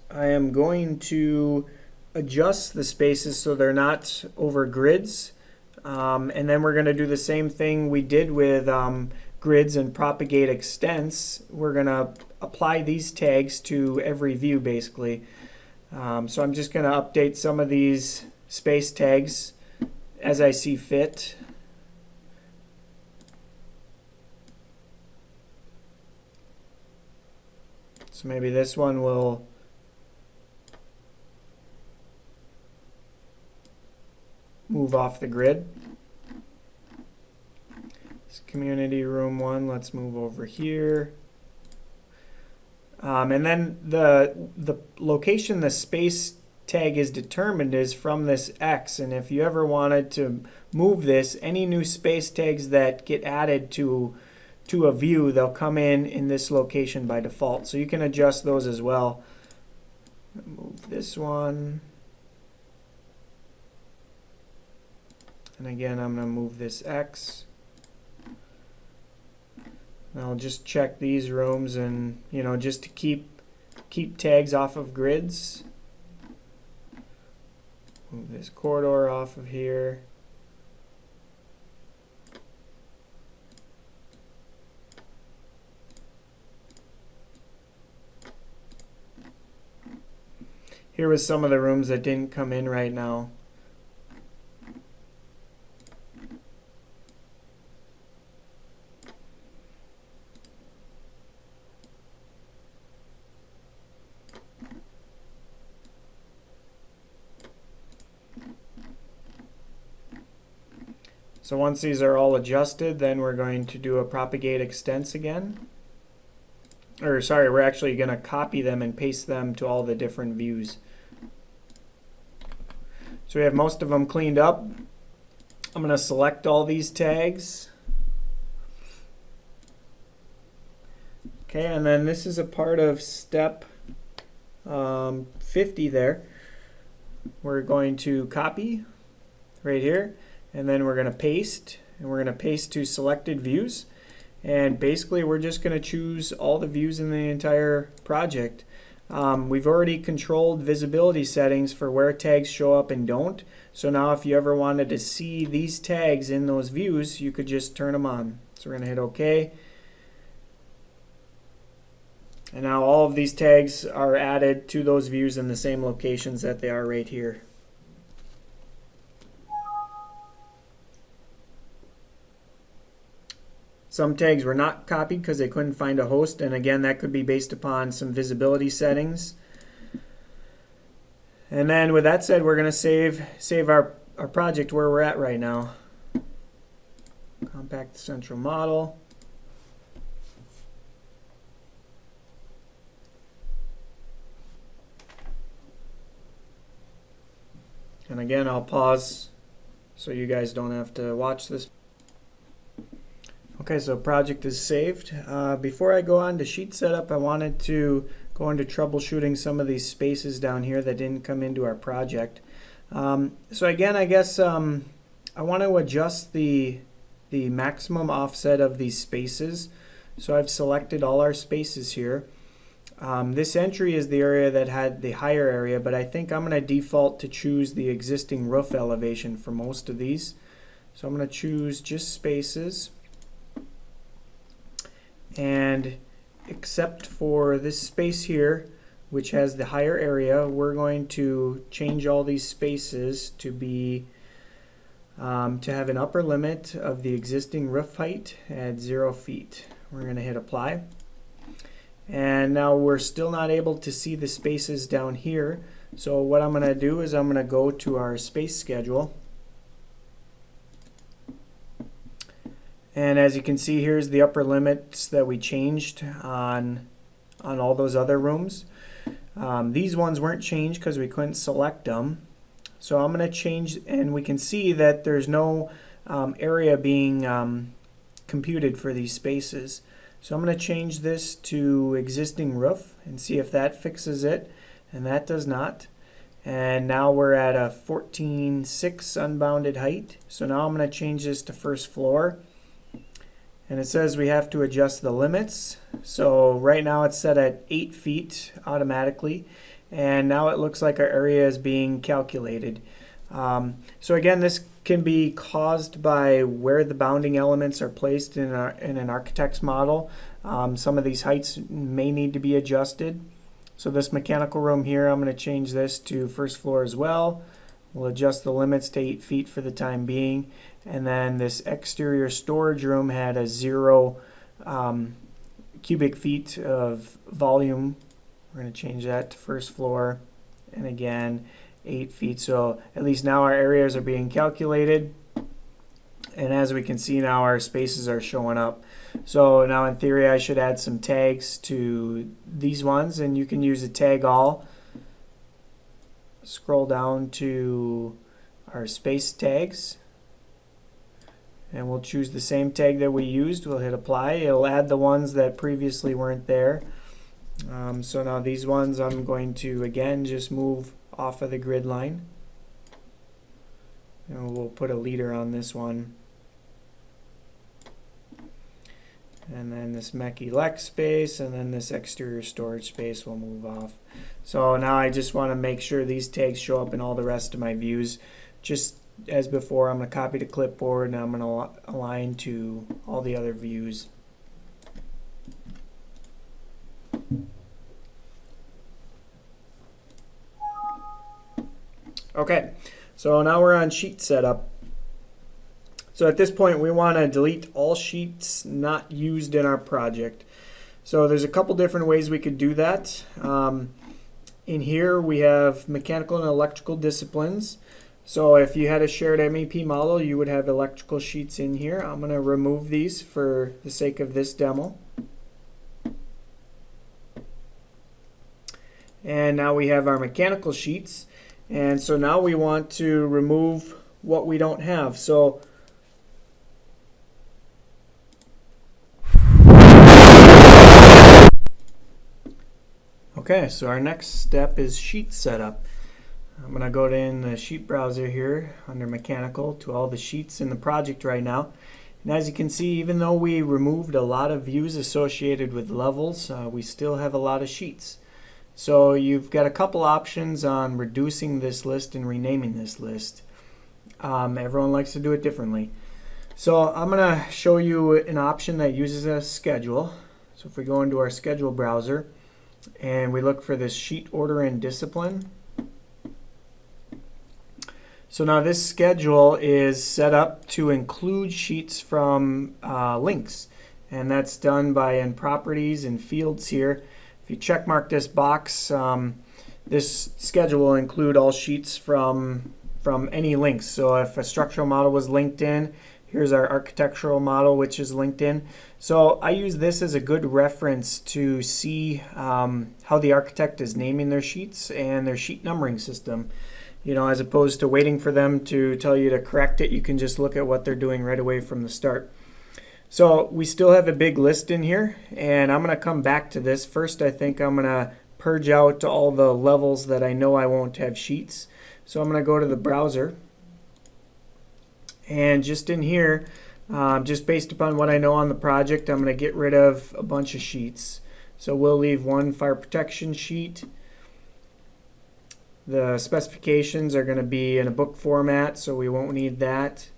I am going to adjust the spaces so they're not over grids. And then we're going to do the same thing we did with grids and propagate extents. We're going to apply these tags to every view basically. So I'm just going to update some of these space tags as I see fit. So maybe this one will move off the grid. Community room 1, let's move over here. And then the location the space tag is determined is from this X, and if you ever wanted to move this, any new space tags that get added to a view, they'll come in this location by default. So you can adjust those as well. Move this one. And again, I'm going to move this X. I'll just check these rooms, and just to keep tags off of grids. Move this corridor off of here. Here was some of the rooms that didn't come in right now. So once these are all adjusted, then we're going to do a propagate extents again. Or sorry, we're actually going to copy them and paste them to all the different views. So we have most of them cleaned up. I'm going to select all these tags. Okay, and then this is a part of step 50 there. We're going to copy right here. And then we're going to paste, and we're going to paste to selected views. And basically we're just going to choose all the views in the entire project. We've already controlled visibility settings for where tags show up and don't. So now if you ever wanted to see these tags in those views, you could just turn them on. So we're going to hit OK. And now all of these tags are added to those views in the same locations that they are right here. Some tags were not copied because they couldn't find a host, and again that could be based upon some visibility settings. And then with that said, we're going to save our project where we're at right now. Compact central model. And again, I'll pause so you guys don't have to watch this. Okay, so project is saved. Before I go on to sheet setup, I wanted to go into troubleshooting some of these spaces down here that didn't come into our project. So again, I guess I want to adjust the maximum offset of these spaces. So I've selected all our spaces here. This entry is the area that had the higher area, but I think I'm going to default to choose the existing roof elevation for most of these. So I'm going to choose just spaces. And except for this space here, which has the higher area, we're going to change all these spaces to be to have an upper limit of the existing roof height at 0 feet. We're going to hit apply. And now we're still not able to see the spaces down here. So what I'm going to do is I'm going to go to our space schedule. And as you can see, here's the upper limits that we changed on all those other rooms. These ones weren't changed because we couldn't select them. So I'm going to change, and we can see that there's no area being computed for these spaces. So I'm going to change this to existing roof and see if that fixes it, and that does not. And now we're at a 14.6 unbounded height. So now I'm going to change this to first floor. And it says we have to adjust the limits. So right now it's set at 8 feet automatically. And now it looks like our area is being calculated. So again, this can be caused by where the bounding elements are placed in an architect's model. Some of these heights may need to be adjusted. So this mechanical room here, I'm going to change this to first floor as well. We'll adjust the limits to 8 feet for the time being. And then this exterior storage room had a 0 cubic feet of volume. We're going to change that to first floor, and again 8 feet. So at least now our areas are being calculated, and as we can see now our spaces are showing up. So now in theory I should add some tags to these ones, and you can use a tag all. Scroll down to our space tags, and we'll choose the same tag that we used. We'll hit apply. It'll add the ones that previously weren't there. So now these ones I'm going to again just move off of the grid line, and we'll put a leader on this one, and then this mech elect space, and then this exterior storage space will move off. So now I just want to make sure these tags show up in all the rest of my views. Just as before, I'm going to copy to clipboard, and I'm going to align to all the other views. Okay, so now we're on sheet setup. So at this point we want to delete all sheets not used in our project. So there's a couple different ways we could do that. In here we have mechanical and electrical disciplines. So if you had a shared MEP model, you would have electrical sheets in here. I'm going to remove these for the sake of this demo. And now we have our mechanical sheets. And so now we want to remove what we don't have. So okay, so our next step is sheet setup. I'm going to go in the sheet browser here under mechanical to all the sheets in the project right now. And as you can see, even though we removed a lot of views associated with levels, we still have a lot of sheets. So you've got a couple options on reducing this list and renaming this list. Everyone likes to do it differently. So I'm going to show you an option that uses a schedule. So if we go into our schedule browser and we look for this sheet order and discipline. So now this schedule is set up to include sheets from links, and that's done by in properties and fields here. If you check mark this box, this schedule will include all sheets from any links. So if a structural model was linked in, here's our architectural model which is linked in. So I use this as a good reference to see how the architect is naming their sheets and their sheet numbering system. You know, as opposed to waiting for them to tell you to correct it, you can just look at what they're doing right away from the start. So we still have a big list in here, and I'm going to come back to this. First, I think I'm going to purge out all the levels that I know I won't have sheets. So I'm going to go to the browser, and just in here, just based upon what I know on the project, I'm going to get rid of a bunch of sheets. So we'll leave one fire protection sheet. The specifications are going to be in a book format, so we won't need that.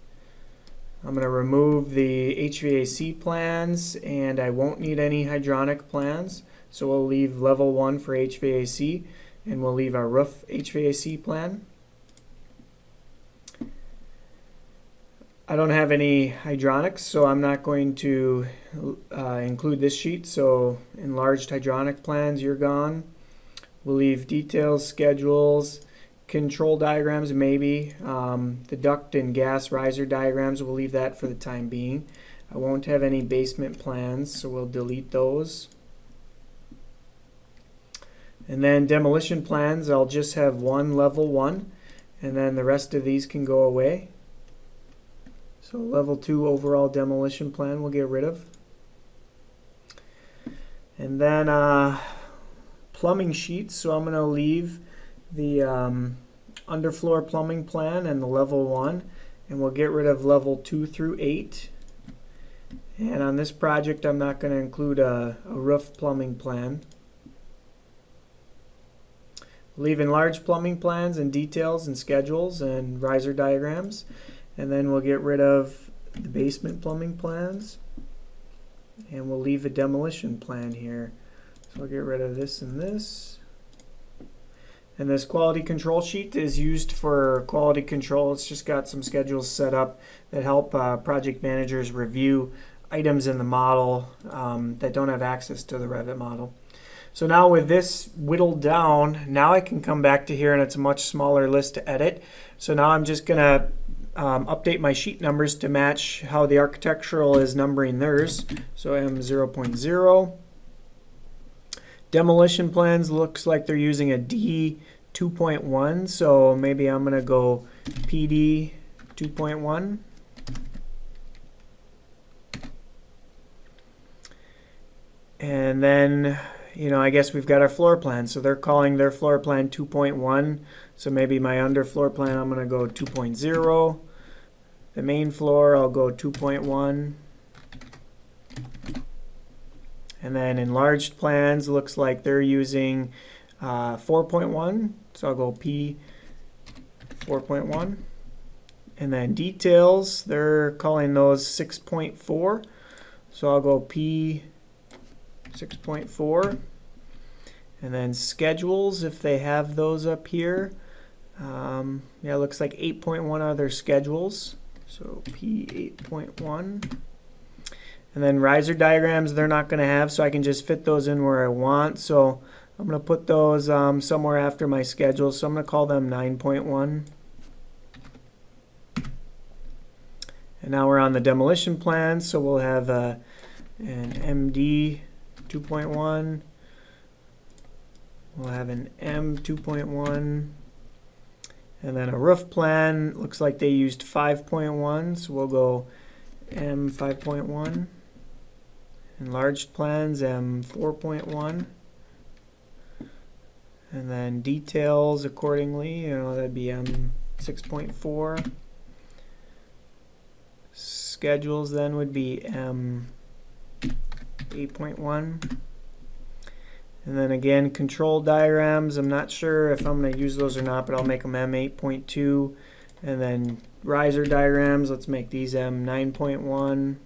I'm going to remove the HVAC plans, and I won't need any hydronic plans. So we'll leave level 1 for HVAC, and we'll leave our roof HVAC plan. I don't have any hydronics, so I'm not going to include this sheet. So enlarged hydronic plans, you're gone. We'll leave details, schedules, control diagrams, maybe. The duct and gas riser diagrams, we'll leave that for the time being. I won't have any basement plans, so we'll delete those. And then demolition plans, I'll just have one level 1, and then the rest of these can go away. So level 2 overall demolition plan we'll get rid of. And then plumbing sheets, so I'm going to leave the underfloor plumbing plan and the level 1, and we'll get rid of level 2 through 8. And on this project I'm not going to include a roof plumbing plan. Leave enlarged plumbing plans and details and schedules and riser diagrams. And then we'll get rid of the basement plumbing plans, and we'll leave a demolition plan here. So I'll get rid of this and this. And this quality control sheet is used for quality control. It's just got some schedules set up that help project managers review items in the model that don't have access to the Revit model. So now with this whittled down, now I can come back to here and it's a much smaller list to edit. So now I'm just going to update my sheet numbers to match how the architectural is numbering theirs. So M0.0. Demolition plans looks like they're using a D 2.1, so maybe I'm going to go PD 2.1. And then, I guess we've got our floor plan. So they're calling their floor plan 2.1. So maybe my underfloor plan, I'm going to go 2.0. The main floor, I'll go 2.1. And then enlarged plans, looks like they're using 4.1. So I'll go P 4.1. And then details, they're calling those 6.4. So I'll go P 6.4. And then schedules, if they have those up here, yeah, it looks like 8.1 are their schedules, so P 8.1. And then riser diagrams they're not going to have, so I can just fit those in where I want. So I'm going to put those somewhere after my schedule, so I'm going to call them 9.1. And now we're on the demolition plan, so we'll have an MD 2.1. We'll have an M 2.1, and then a roof plan. Looks like they used 5.1, so we'll go M 5.1. Enlarged plans, M 4.1. And then details accordingly, that'd be M 6.4. Schedules then would be M 8.1. And then again, control diagrams, I'm not sure if I'm going to use those or not, but I'll make them M8.2. And then riser diagrams, let's make these M9.1.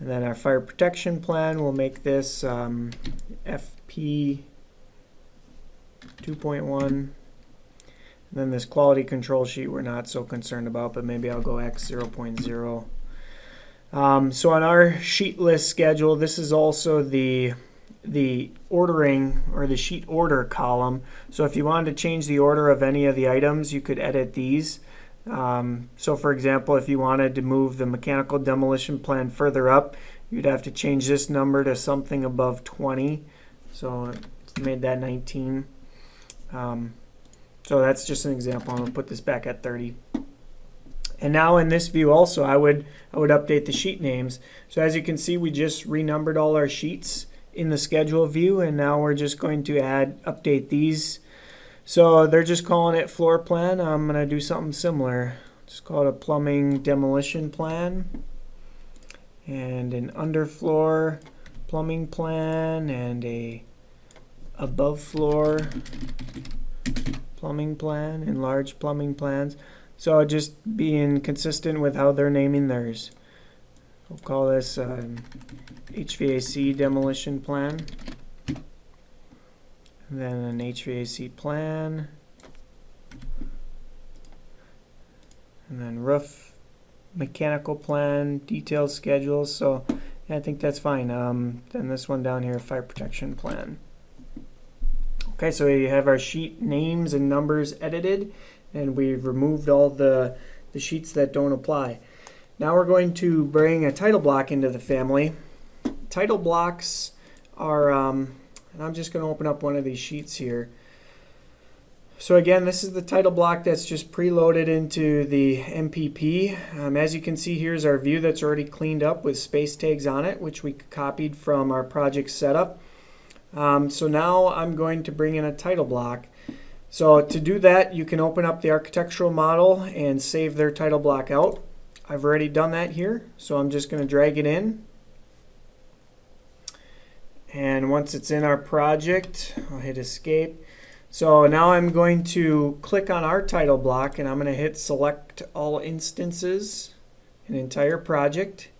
And then our fire protection plan, we'll make this FP 2.1. And then this quality control sheet we're not so concerned about, but maybe I'll go X 0.0. So on our sheet list schedule, this is also the ordering or the sheet order column. So if you wanted to change the order of any of the items, you could edit these. So for example, if you wanted to move the mechanical demolition plan further up, you'd have to change this number to something above 20. So it's made that 19. So that's just an example. I'm going to put this back at 30. And now in this view also, I would update the sheet names. So as you can see, we just renumbered all our sheets in the schedule view, and now we're just going to update these. So they're just calling it floor plan. I'm going to do something similar. Just call it a plumbing demolition plan, and an underfloor plumbing plan, and a above floor plumbing plan, and large plumbing plans. So just being consistent with how they're naming theirs. We'll call this HVAC demolition plan. and then an HVAC plan, and then roof mechanical plan, detailed schedules. So yeah, I think that's fine. Then this one down here, fire protection plan. Okay, so we have our sheet names and numbers edited, and we've removed all the sheets that don't apply. Now we're going to bring a title block into the family. Title blocks are, and I'm just going to open up one of these sheets here. So again, this is the title block that's just preloaded into the MPP. As you can see, here's our view that's already cleaned up with space tags on it, which we copied from our project setup. So now I'm going to bring in a title block. So to do that, you can open up the architectural model and save their title block out. I've already done that here, so I'm just going to drag it in. And once it's in our project, I'll hit escape. So now I'm going to click on our title block, and I'm going to hit select all instances, an entire project.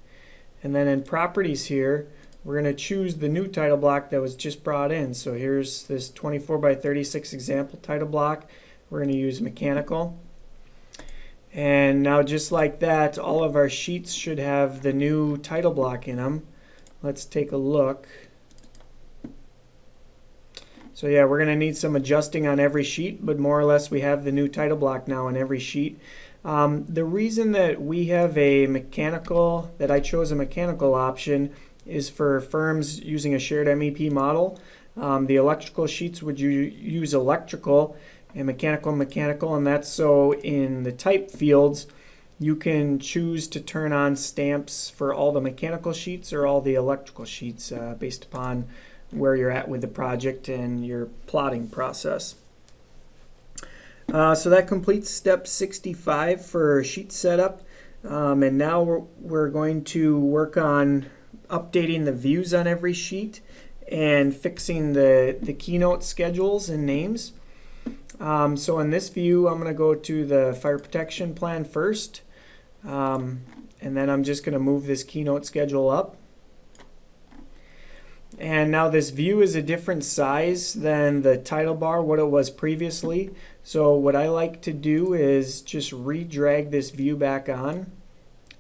And then in properties here, we're going to choose the new title block that was just brought in. So here's this 24 by 36 example title block. We're going to use mechanical. And now just like that, all of our sheets should have the new title block in them. Let's take a look. So yeah, we're going to need some adjusting on every sheet, but more or less we have the new title block now in every sheet. The reason that we have a mechanical, that I chose a mechanical option, is for firms using a shared MEP model. The electrical sheets would use electrical and mechanical, and that's so in the type fields you can choose to turn on stamps for all the mechanical sheets or all the electrical sheets based upon where you're at with the project and your plotting process. So that completes step 65 for sheet setup. And now we're going to work on updating the views on every sheet and fixing the keynote schedules and names. So in this view, I'm going to go to the fire protection plan first. And then I'm just going to move this keynote schedule up. And now this view is a different size than the title bar, what it was previously. So what I like to do is just re-drag this view back on,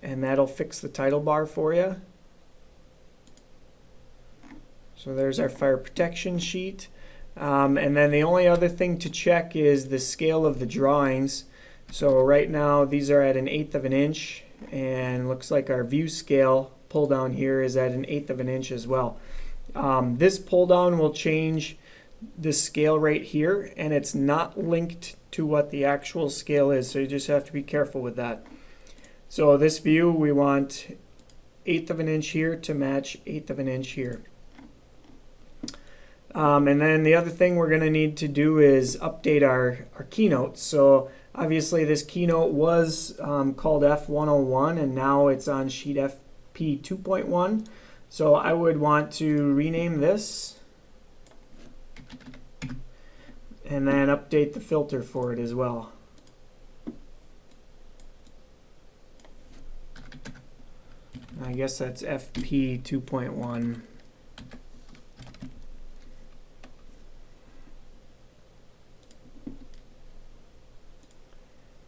and that'll fix the title bar for you. So there's our fire protection sheet. And then the only other thing to check is the scale of the drawings. So right now these are at 1/8 of an inch, and looks like our view scale pull down here is at 1/8 of an inch as well. This pull down will change the scale right here, and it's not linked to what the actual scale is, so you just have to be careful with that. So this view, we want 1/8 of an inch here to match 1/8 of an inch here. And then the other thing we're going to need to do is update our keynotes. So obviously this keynote was called F101, and now it's on sheet FP 2.1. So I would want to rename this and then update the filter for it as well. I guess that's FP 2.1.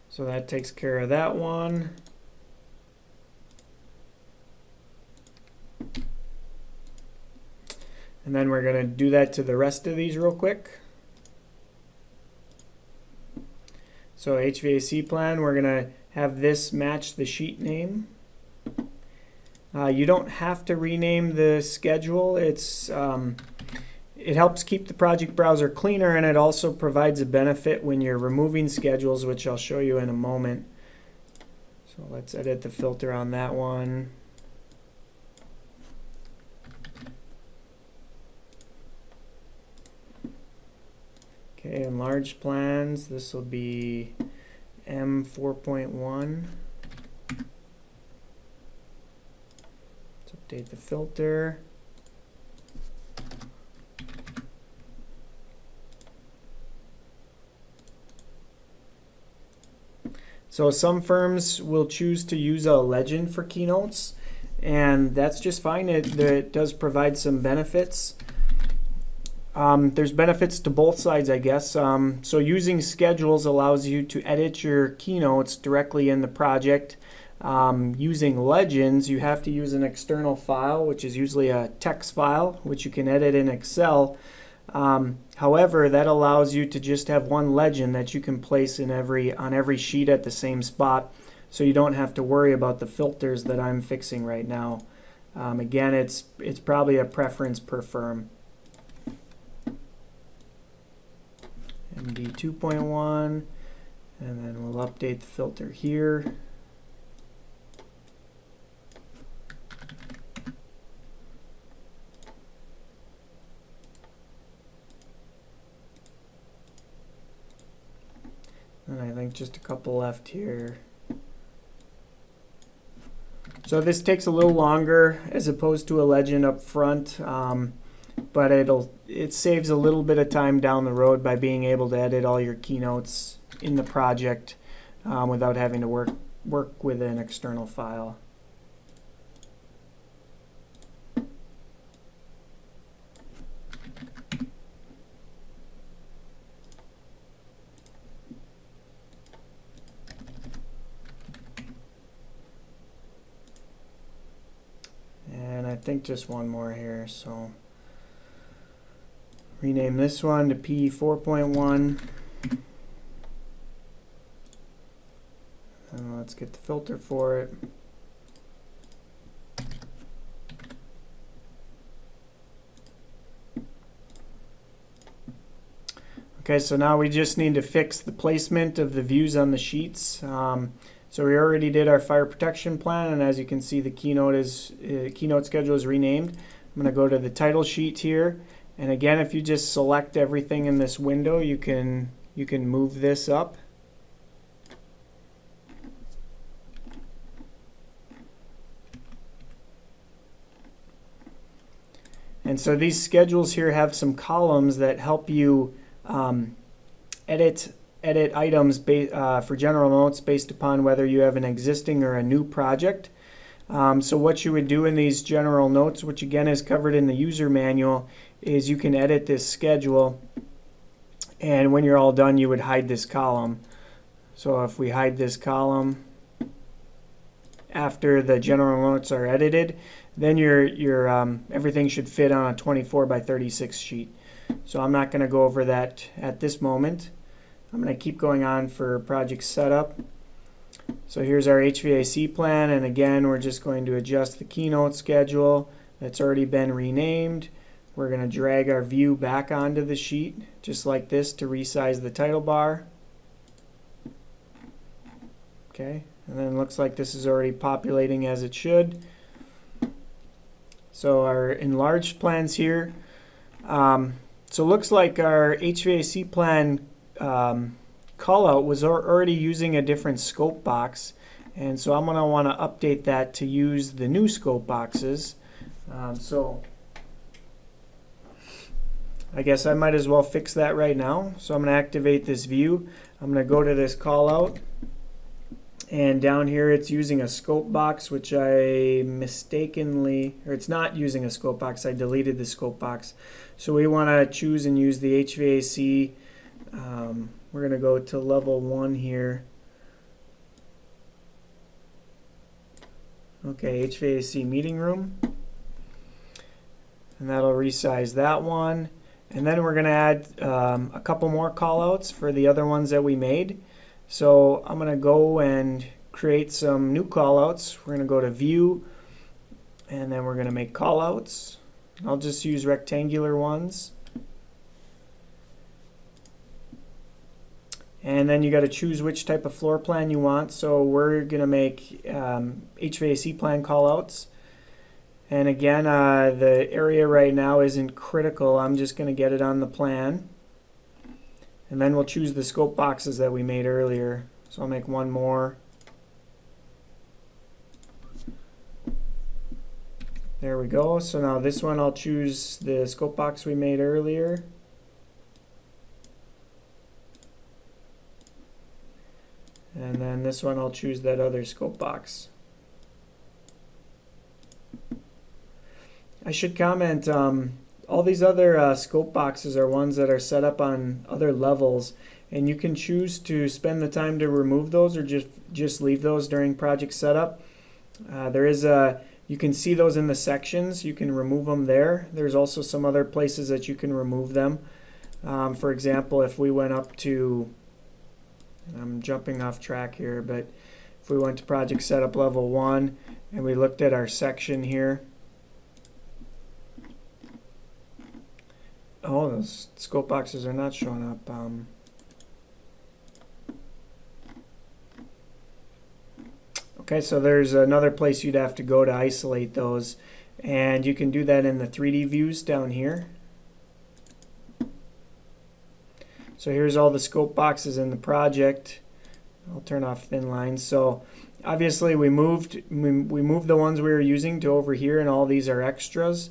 So that takes care of that one. And then we're going to do that to the rest of these real quick. So HVAC plan, we're going to have this match the sheet name. You don't have to rename the schedule. It helps keep the project browser cleaner, and it also provides a benefit when you're removing schedules, which I'll show you in a moment. So let's edit the filter on that one. Okay, enlarged plans, this will be M4.1. Let's update the filter. So some firms will choose to use a legend for keynotes, and that's just fine. It does provide some benefits. There's benefits to both sides, I guess. So using schedules allows you to edit your keynotes directly in the project. Using legends, you have to use an external file, which is usually a text file, which you can edit in Excel. However, that allows you to just have one legend that you can place on every sheet at the same spot, so you don't have to worry about the filters that I'm fixing right now. Again, it's probably a preference per firm. MD 2.1, and then we'll update the filter here. And I think just a couple left here. So this takes a little longer as opposed to a legend up front, but it saves a little bit of time down the road by being able to edit all your keynotes in the project without having to work with an external file. I think just one more here, so rename this one to P 4.1, and let's get the filter for it. Okay, so now we just need to fix the placement of the views on the sheets. So we already did our fire protection plan, and as you can see, the keynote schedule is renamed. I'm going to go to the title sheet here, and again, if you just select everything in this window, you can move this up. And so these schedules here have some columns that help you edit items for general notes based upon whether you have an existing or a new project. So what you would do in these general notes, which again is covered in the user manual, is you can edit this schedule, and when you're all done you would hide this column. So if we hide this column after the general notes are edited, then your everything should fit on a 24 by 36 sheet. So I'm not going to go over that at this moment. I'm going to keep going on for project setup. So here's our HVAC plan, and again we're just going to adjust the keynote schedule that's already been renamed. We're going to drag our view back onto the sheet just like this to resize the title bar. Okay, and then it looks like this is already populating as it should. So our enlarged plans here. So it looks like our HVAC plan callout was already using a different scope box, and so I'm going to want to update that to use the new scope boxes. So I guess I might as well fix that right now. So I'm going to activate this view. I'm going to go to this callout, and down here it's using a scope box, which I mistakenly, or it's not using a scope box, I deleted the scope box. So we want to choose and use the HVAC. We're going to go to level 1 here. Okay, HVAC meeting room. And that'll resize that one. And then we're going to add a couple more callouts for the other ones that we made. So I'm going to go and create some new callouts. We're going to go to View, and then we're going to make callouts. I'll just use rectangular ones. And then you got to choose which type of floor plan you want. So we're going to make HVAC plan callouts. And again, the area right now isn't critical. I'm just going to get it on the plan. And then we'll choose the scope boxes that we made earlier. So I'll make one more. There we go. So now this one I'll choose the scope box we made earlier. And then this one I'll choose that other scope box. I should comment, all these other scope boxes are ones that are set up on other levels, and you can choose to spend the time to remove those or just leave those during project setup. You can see those in the sections. You can remove them there. There's also some other places that you can remove them. For example, if we went up to, I'm jumping off track here, but if we went to project setup level 1 and we looked at our section here, oh, those scope boxes are not showing up. Okay, so there's another place you'd have to go to isolate those, and you can do that in the 3D views down here. So here's all the scope boxes in the project. I'll turn off thin lines. So obviously we moved the ones we were using to over here, and all these are extras,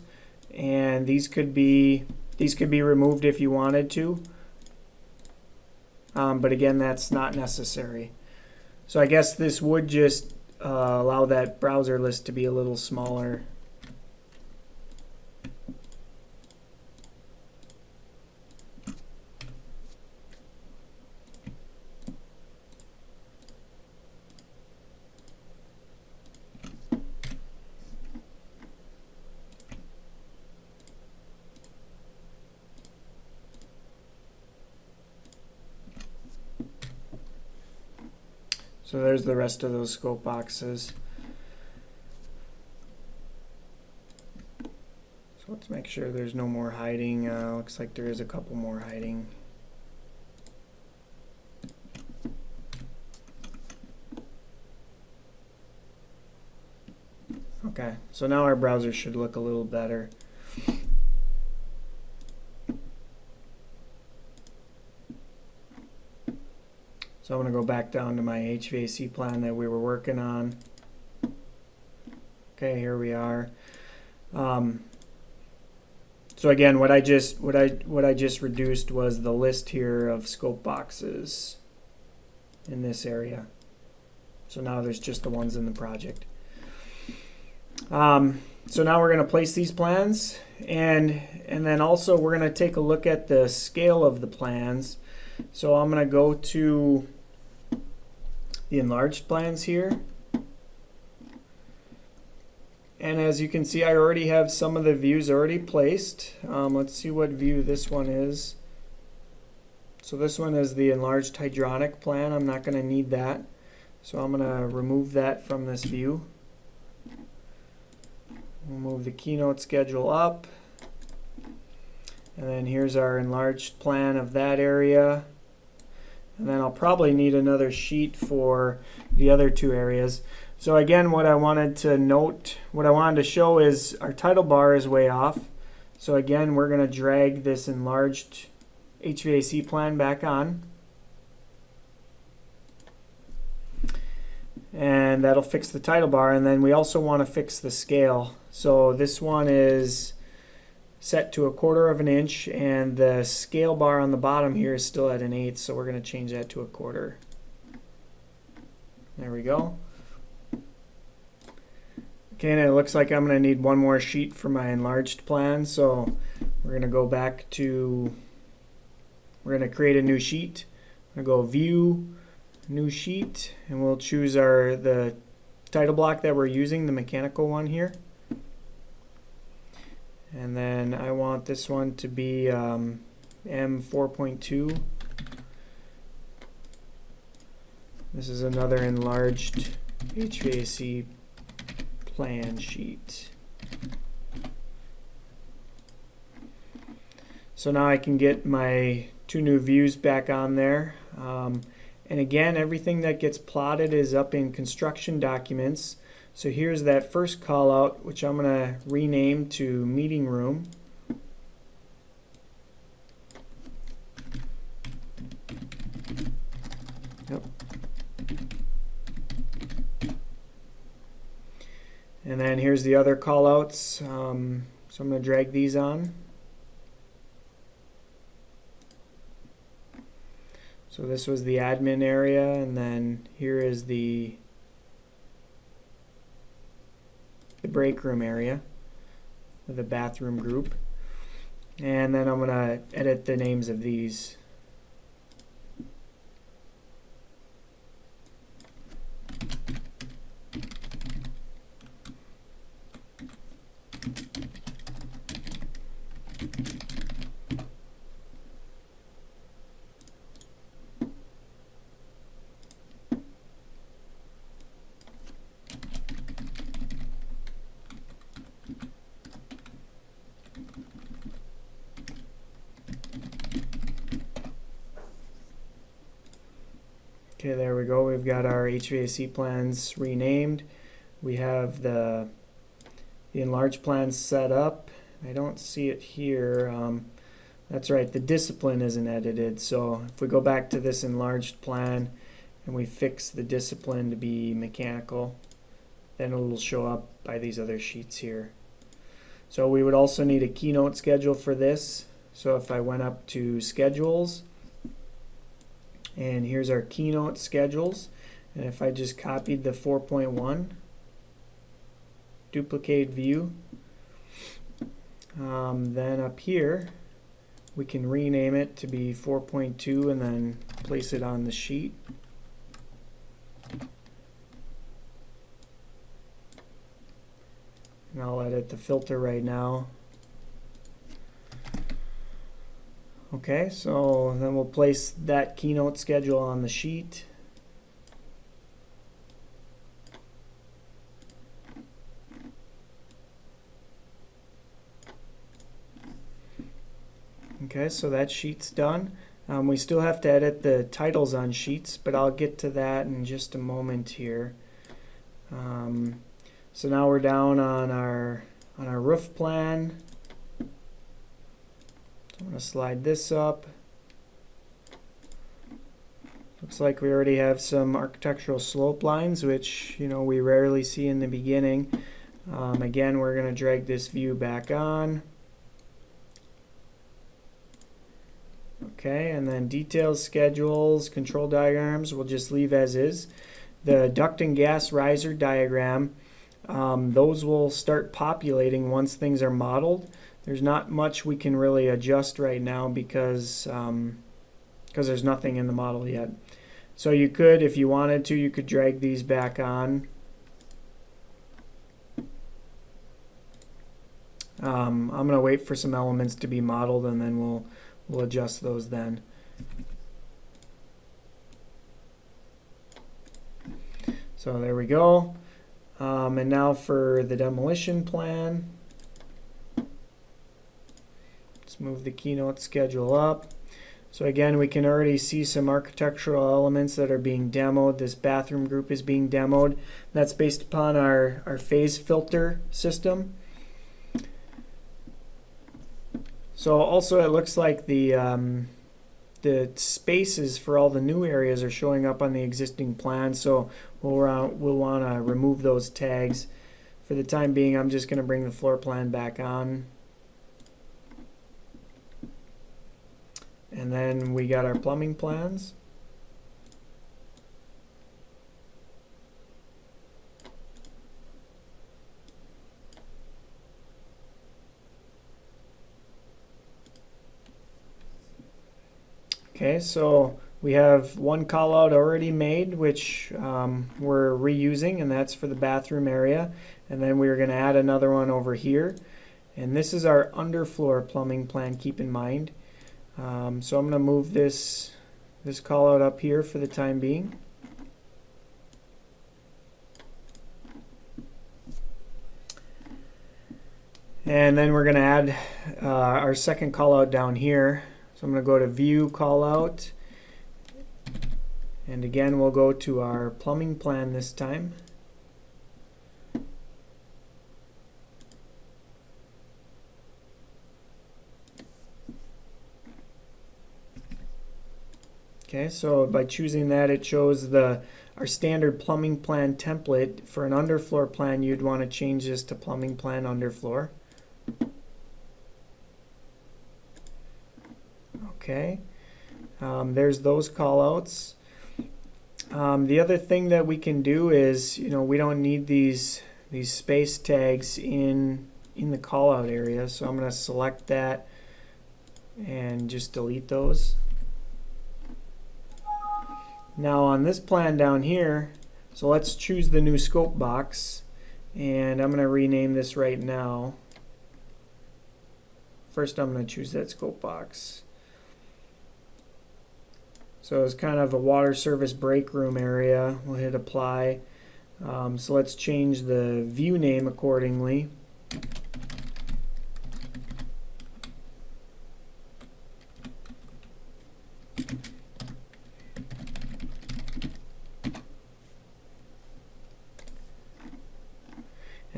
and these could be removed if you wanted to, but again, that's not necessary. So I guess this would just allow that browser list to be a little smaller. So there's the rest of those scope boxes. So let's make sure there's no more hiding. Looks like there is a couple more hiding. Okay, so now our browser should look a little better. So I'm going to go back down to my HVAC plan that we were working on. Okay, here we are. So again, what I just reduced was the list here of scope boxes in this area. So now there's just the ones in the project. So now we're going to place these plans, and then also we're going to take a look at the scale of the plans. So I'm going to go to the enlarged plans here, and as you can see, I already have some of the views already placed. Let's see what view this one is. So this one is the enlarged hydronic plan. I'm not going to need that, so I'm going to remove that from this view. We'll move the keynote schedule up, and then here's our enlarged plan of that area. And then I'll probably need another sheet for the other two areas. So again, what I wanted to show is our title bar is way off. So again, we're going to drag this enlarged HVAC plan back on. And that'll fix the title bar. And then we also want to fix the scale. So this one is set to 1/4 of an inch, and the scale bar on the bottom here is still at 1/8, so we're going to change that to 1/4. There we go. Okay, and it looks like I'm going to need one more sheet for my enlarged plan, so we're going to go back to, we're going to create a new sheet. I'm going to go View, New Sheet, and we'll choose the title block that we're using, the mechanical one here. And then I want this one to be M4.2. This is another enlarged HVAC plan sheet. So now I can get my two new views back on there. And again, everything that gets plotted is up in construction documents. So here's that first call out, which I'm going to rename to meeting room. Yep. And then here's the other call outs. So I'm going to drag these on. So this was the admin area, and then here is the break room area with the bathroom group. And then I'm going to edit the names of these. Okay, there we go. We've got our HVAC plans renamed. We have the enlarged plans set up. I don't see it here. That's right, the discipline isn't edited. So if we go back to this enlarged plan and we fix the discipline to be mechanical, then it will show up by these other sheets here. So we would also need a keynote schedule for this. So if I went up to schedules, and here's our keynote schedules, and if I just copied the 4.1, duplicate view, then up here we can rename it to be 4.2 and then place it on the sheet. And I'll edit the filter right now. Okay, so then we'll place that keynote schedule on the sheet. Okay, so that sheet's done. We still have to edit the titles on sheets, but I'll get to that in just a moment here. So now we're down on our roof plan. I'm going to slide this up. Looks like we already have some architectural slope lines, which we rarely see in the beginning. Again, we're going to drag this view back on. Okay, and then details, schedules, control diagrams, we'll just leave as is. The duct and gas riser diagram, those will start populating once things are modeled. There's not much we can really adjust right now because there's nothing in the model yet. So you could, if you wanted to, you could drag these back on. I'm going to wait for some elements to be modeled and then we'll adjust those then. So there we go. And now for the demolition plan. Let's move the keynote schedule up. So again, we can already see some architectural elements that are being demoed. This bathroom group is being demoed. That's based upon our phase filter system. So also it looks like the spaces for all the new areas are showing up on the existing plan. So we'll want to remove those tags. For the time being, I'm just going to bring the floor plan back on. And then we got our plumbing plans. Okay, so we have one call out already made, which we're reusing, and that's for the bathroom area. And then we're going to add another one over here. And this is our underfloor plumbing plan, keep in mind. So I'm going to move this call out up here for the time being. And then we're going to add our second call out down here. So I'm going to go to View, Call Out. And again, we'll go to our plumbing plan this time. Okay, so by choosing that, it shows our standard plumbing plan template. For an underfloor plan, you'd want to change this to plumbing plan underfloor. Okay, there's those callouts. The other thing that we can do is, we don't need these space tags in the callout area, so I'm going to select that. and just delete those. Now on this plan down here, so let's choose the new scope box, and I'm going to rename this right now. First I'm going to choose that scope box. So it's kind of a water service break room area. We'll hit apply. So let's change the view name accordingly.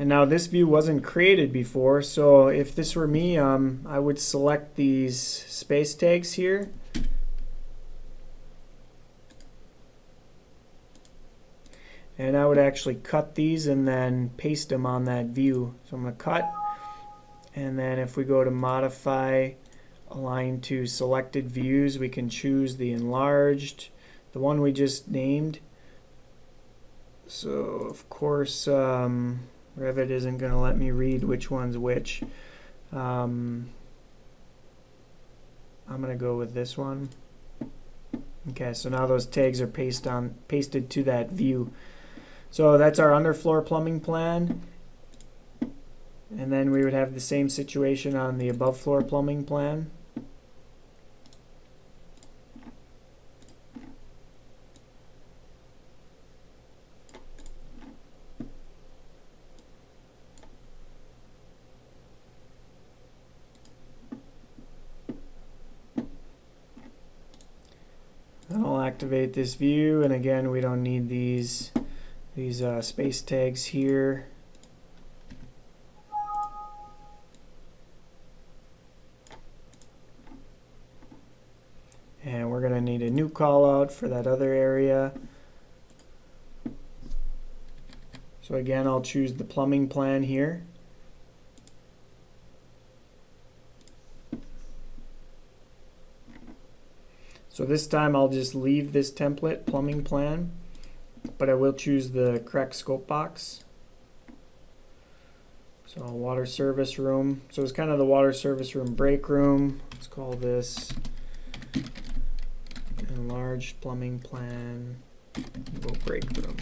And now this view wasn't created before, so if this were me, I would select these space tags here. And I would actually cut these and then paste them on that view. So I'm going to cut, and then if we go to modify, align to selected views, we can choose the enlarged, the one we just named. So of course Revit isn't going to let me read which one's which. I'm going to go with this one. Okay, so now those tags are pasted to that view. So that's our underfloor plumbing plan. And then we would have the same situation on the above floor plumbing plan. Then I'll activate this view, and again we don't need these space tags here. And we're going to need a new call out for that other area. So again, I'll choose the plumbing plan here. So this time I'll just leave this template, plumbing plan, but I will choose the correct scope box. So water service room. So it's kind of the water service room break room. Let's call this enlarged plumbing plan break room.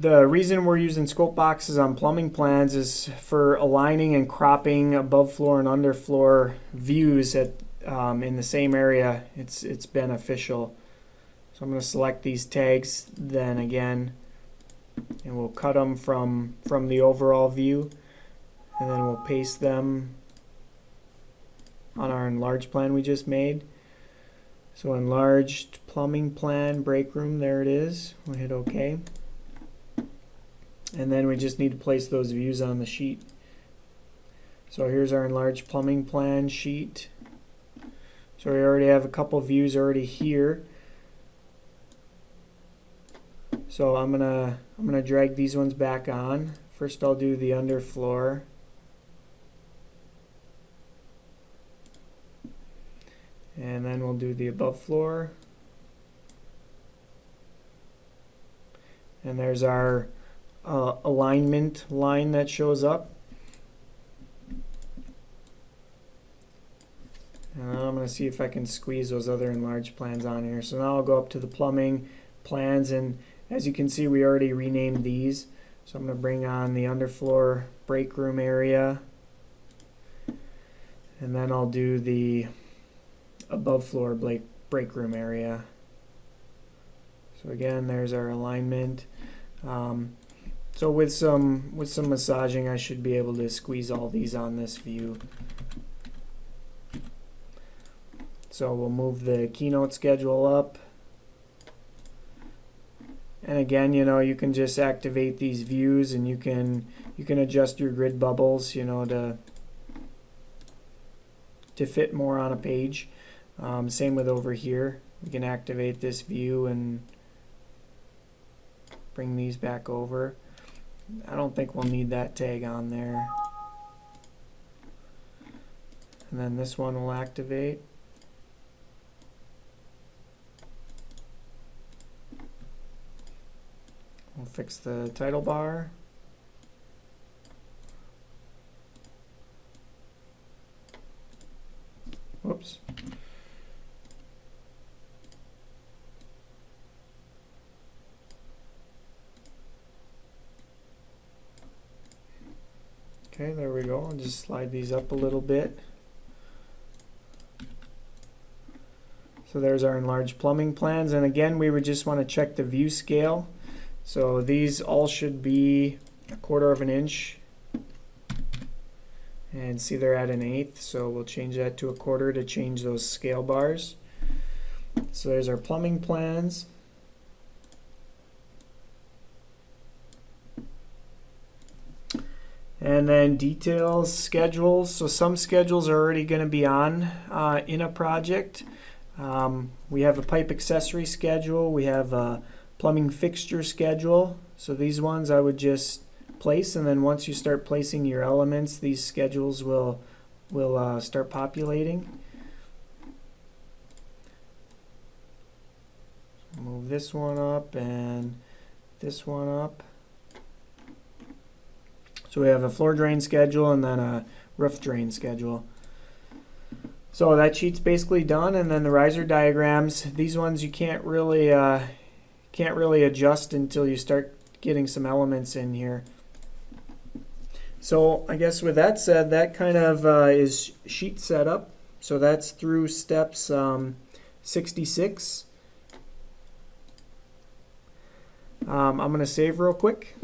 The reason we're using scope boxes on plumbing plans is for aligning and cropping above floor and underfloor views at in the same area. It's beneficial. So I'm going to select these tags then again, and we'll cut them from the overall view, and then we'll paste them on our enlarged plan we just made. So enlarged plumbing plan break room, there it is. We'll hit OK. And then we just need to place those views on the sheet. So here's our enlarged plumbing plan sheet. So we already have a couple views already here. So I'm gonna drag these ones back on. First I'll do the underfloor. And then we'll do the above floor. And there's our alignment line that shows up. And I'm going to see if I can squeeze those other enlarged plans on here. So now I'll go up to the plumbing plans, and as you can see we already renamed these. So I'm going to bring on the underfloor break room area, and then I'll do the above floor break room area. So again, there's our alignment. So with some massaging, I should be able to squeeze all these on this view. So we'll move the keynote schedule up. And again, you know, you can just activate these views, and you can adjust your grid bubbles, you know, to fit more on a page. Same with over here. We can activate this view and bring these back over. I don't think we'll need that tag on there. And then this one will activate. We'll fix the title bar. Okay, there we go. I'll just slide these up a little bit. So there's our enlarged plumbing plans, and again we would just want to check the view scale. So these all should be 1/4 of an inch, and see they're at 1/8, so we'll change that to 1/4 to change those scale bars. So there's our plumbing plans. And then details, schedules. So some schedules are already going to be on in a project. We have a pipe accessory schedule. We have a plumbing fixture schedule. So these ones I would just place, and then once you start placing your elements, these schedules will start populating. Move this one up and this one up. So we have a floor drain schedule and then a roof drain schedule. So that sheet's basically done, and then the riser diagrams. These ones you can't really adjust until you start getting some elements in here. So I guess with that said, that kind of is sheet setup. So that's through steps 66. I'm going to save real quick.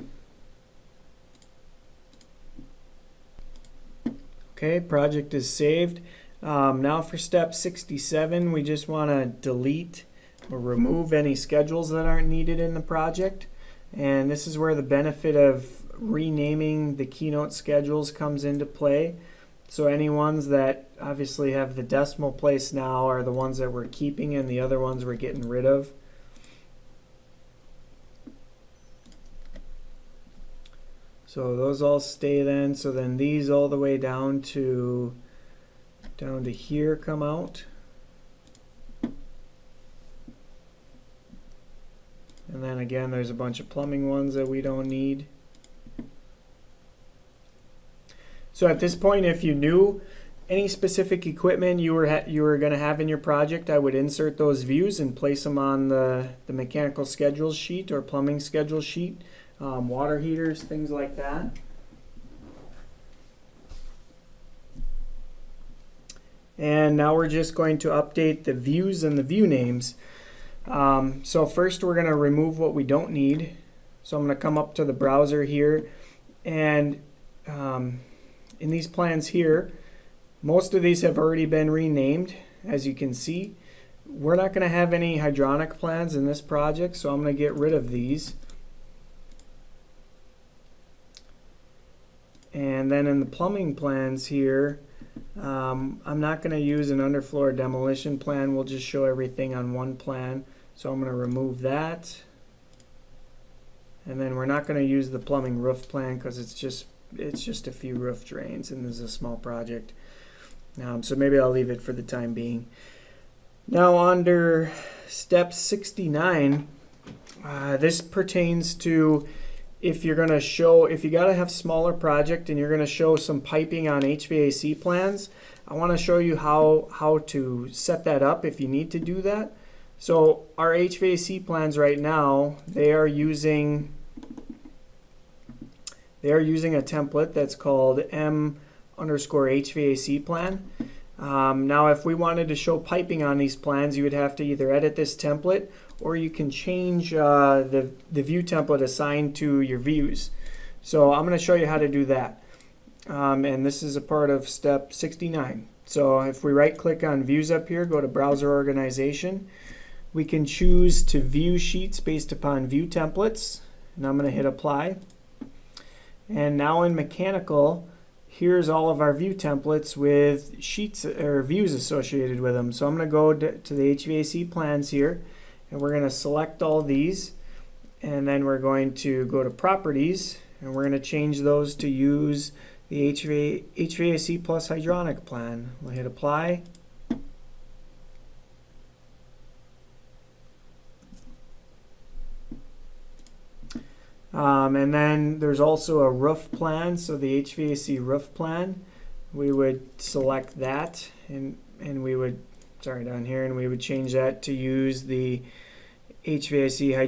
Okay, project is saved. Now for step 67, we just want to delete or remove any schedules that aren't needed in the project. And this is where the benefit of renaming the Keynote schedules comes into play. So any ones that obviously have the decimal place now are the ones that we're keeping, and the other ones we're getting rid of. So those all stay then. So then these all the way down to here come out. And then again, there's a bunch of plumbing ones that we don't need. So at this point, if you knew any specific equipment you were going to have in your project, I would insert those views and place them on the mechanical schedules sheet or plumbing schedule sheet. Water heaters, things like that. And now we're just going to update the views and the view names. So first we're going to remove what we don't need. So I'm going to come up to the browser here, and in these plans here, most of these have already been renamed, as you can see. We're not going to have any hydronic plans in this project, so I'm going to get rid of these. And then in the plumbing plans here, I'm not going to use an underfloor demolition plan. We'll just show everything on one plan. So I'm going to remove that. And then we're not going to use the plumbing roof plan because it's just a few roof drains, and this is a small project. So maybe I'll leave it for the time being. Now under step 69, this pertains to if you got to have smaller project and you're going to show some piping on HVAC plans. I want to show you how to set that up if you need to do that. So our HVAC plans right now, they are using a template that's called M_HVAC plan. Now if we wanted to show piping on these plans, you would have to either edit this template, or you can change the view template assigned to your views. So I'm going to show you how to do that. And this is a part of step 69. So if we right click on views up here, go to browser organization, we can choose to view sheets based upon view templates, and I'm going to hit apply. And now in mechanical, here's all of our view templates with sheets or views associated with them. So I'm going to go to the HVAC plans here, and we're going to select all these, and then we're going to go to properties, and we're going to change those to use the HVAC plus hydronic plan. We'll hit apply. And then there's also a roof plan, so the HVAC roof plan, we would select that, and we would, down here, and we would change that to use the HVAC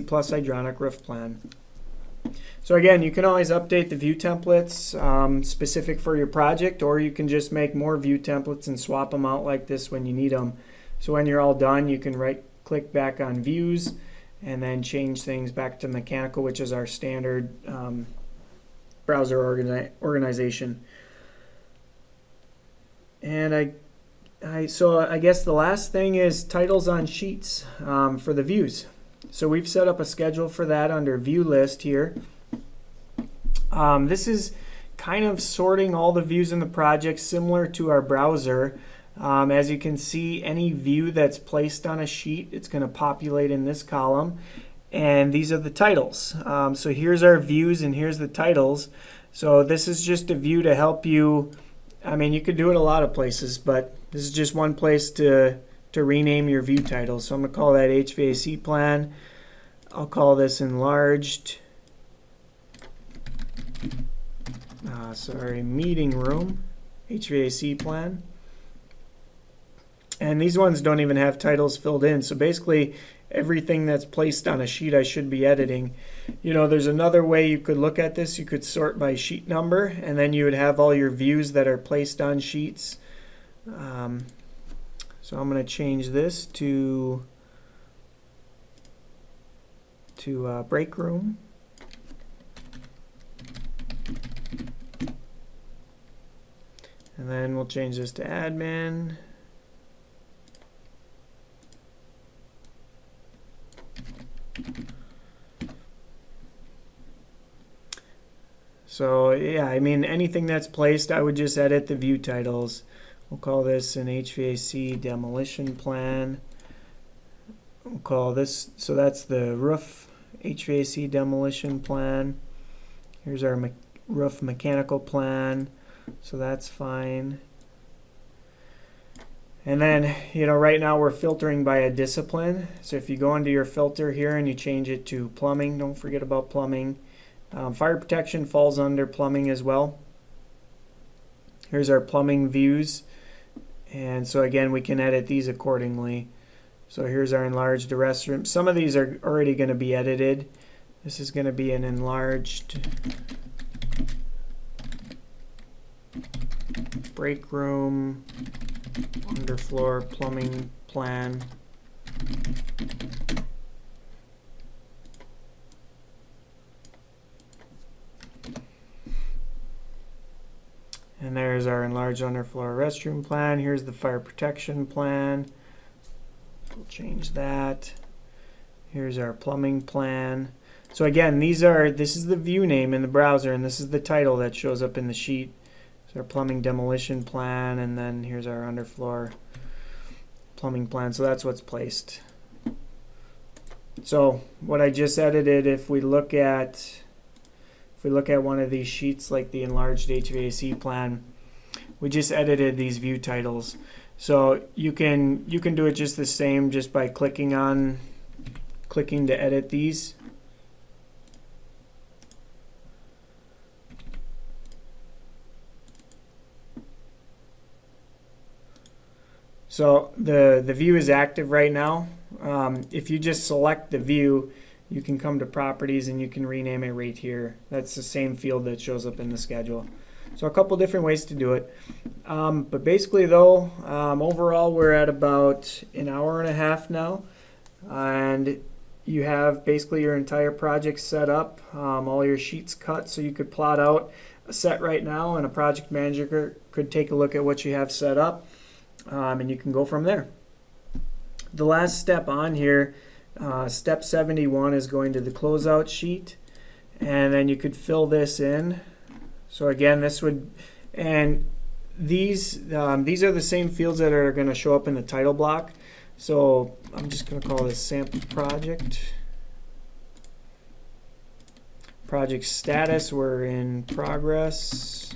plus hydronic roof plan. So again, you can always update the view templates specific for your project, or you can just make more view templates and swap them out like this when you need them. So when you're all done, you can right-click back on views and then change things back to mechanical, which is our standard browser organization. And so I guess the last thing is titles on sheets for the views. So we've set up a schedule for that under view list here. This is kind of sorting all the views in the project similar to our browser. As you can see, any view that's placed on a sheet, it's going to populate in this column. And these are the titles. So here's our views and here's the titles. So this is just a view to help you. I mean, you could do it a lot of places, but this is just one place to rename your view titles. So I'm going to call that HVAC plan. I'll call this enlarged, meeting room, HVAC plan. And these ones don't even have titles filled in. So basically, everything that's placed on a sheet I should be editing. You know, there's another way you could look at this. You could sort by sheet number, and then you would have all your views that are placed on sheets. So I'm going to change this to break room. And then we'll change this to admin. So yeah, I mean, anything that's placed, I would just edit the view titles. We'll call this an HVAC demolition plan. We'll call this, so that's the roof HVAC demolition plan. Here's our roof mechanical plan. So that's fine. And then, you know, right now we're filtering by a discipline. So if you go into your filter here and you change it to plumbing, don't forget about plumbing. Fire protection falls under plumbing as well. Here's our plumbing views. And so again, we can edit these accordingly. So here's our enlarged restroom. Some of these are already going to be edited. This is going to be an enlarged break room, underfloor plumbing plan. And there's our enlarged underfloor restroom plan. Here's the fire protection plan. We'll change that. Here's our plumbing plan. So again, this is the view name in the browser, and this is the title that shows up in the sheet. So our plumbing demolition plan, and then here's our underfloor plumbing plan. So that's what's placed. So what I just edited, if we look at one of these sheets like the enlarged HVAC plan, we just edited these view titles. So you can do it just the same, just by clicking to edit these. So the view is active right now. If you just select the view, you can come to properties and you can rename it right here. That's the same field that shows up in the schedule. So a couple different ways to do it. But basically though, overall we're at about an hour and a half now. And you have basically your entire project set up, all your sheets cut, so you could plot out a set right now, and a project manager could take a look at what you have set up, and you can go from there. The last step on here, step 71, is going to the closeout sheet, and then you could fill this in. So again, these are the same fields that are going to show up in the title block. So I'm just going to call this sample project. Project status, we're in progress.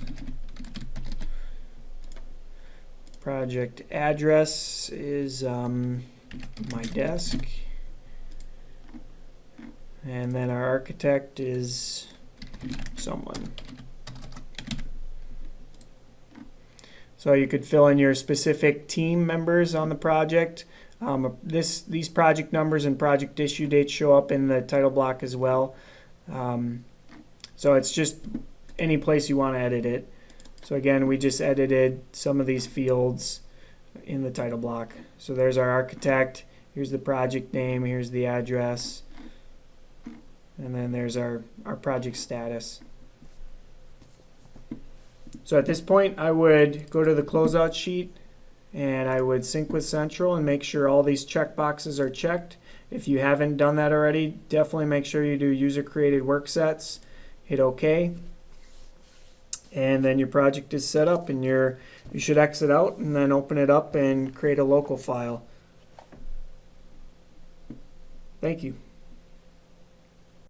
Project address is my desk. And then our architect is someone. So you could fill in your specific team members on the project. These project numbers and project issue dates show up in the title block as well. So it's just any place you want to edit it. So again, we just edited some of these fields in the title block. So there's our architect, here's the project name, here's the address, and then there's our project status. So at this point, I would go to the closeout sheet and I would sync with Central and make sure all these check boxes are checked. If you haven't done that already, definitely make sure you do user created work sets. Hit OK. And then your project is set up, and you should exit out and then open it up and create a local file. Thank you.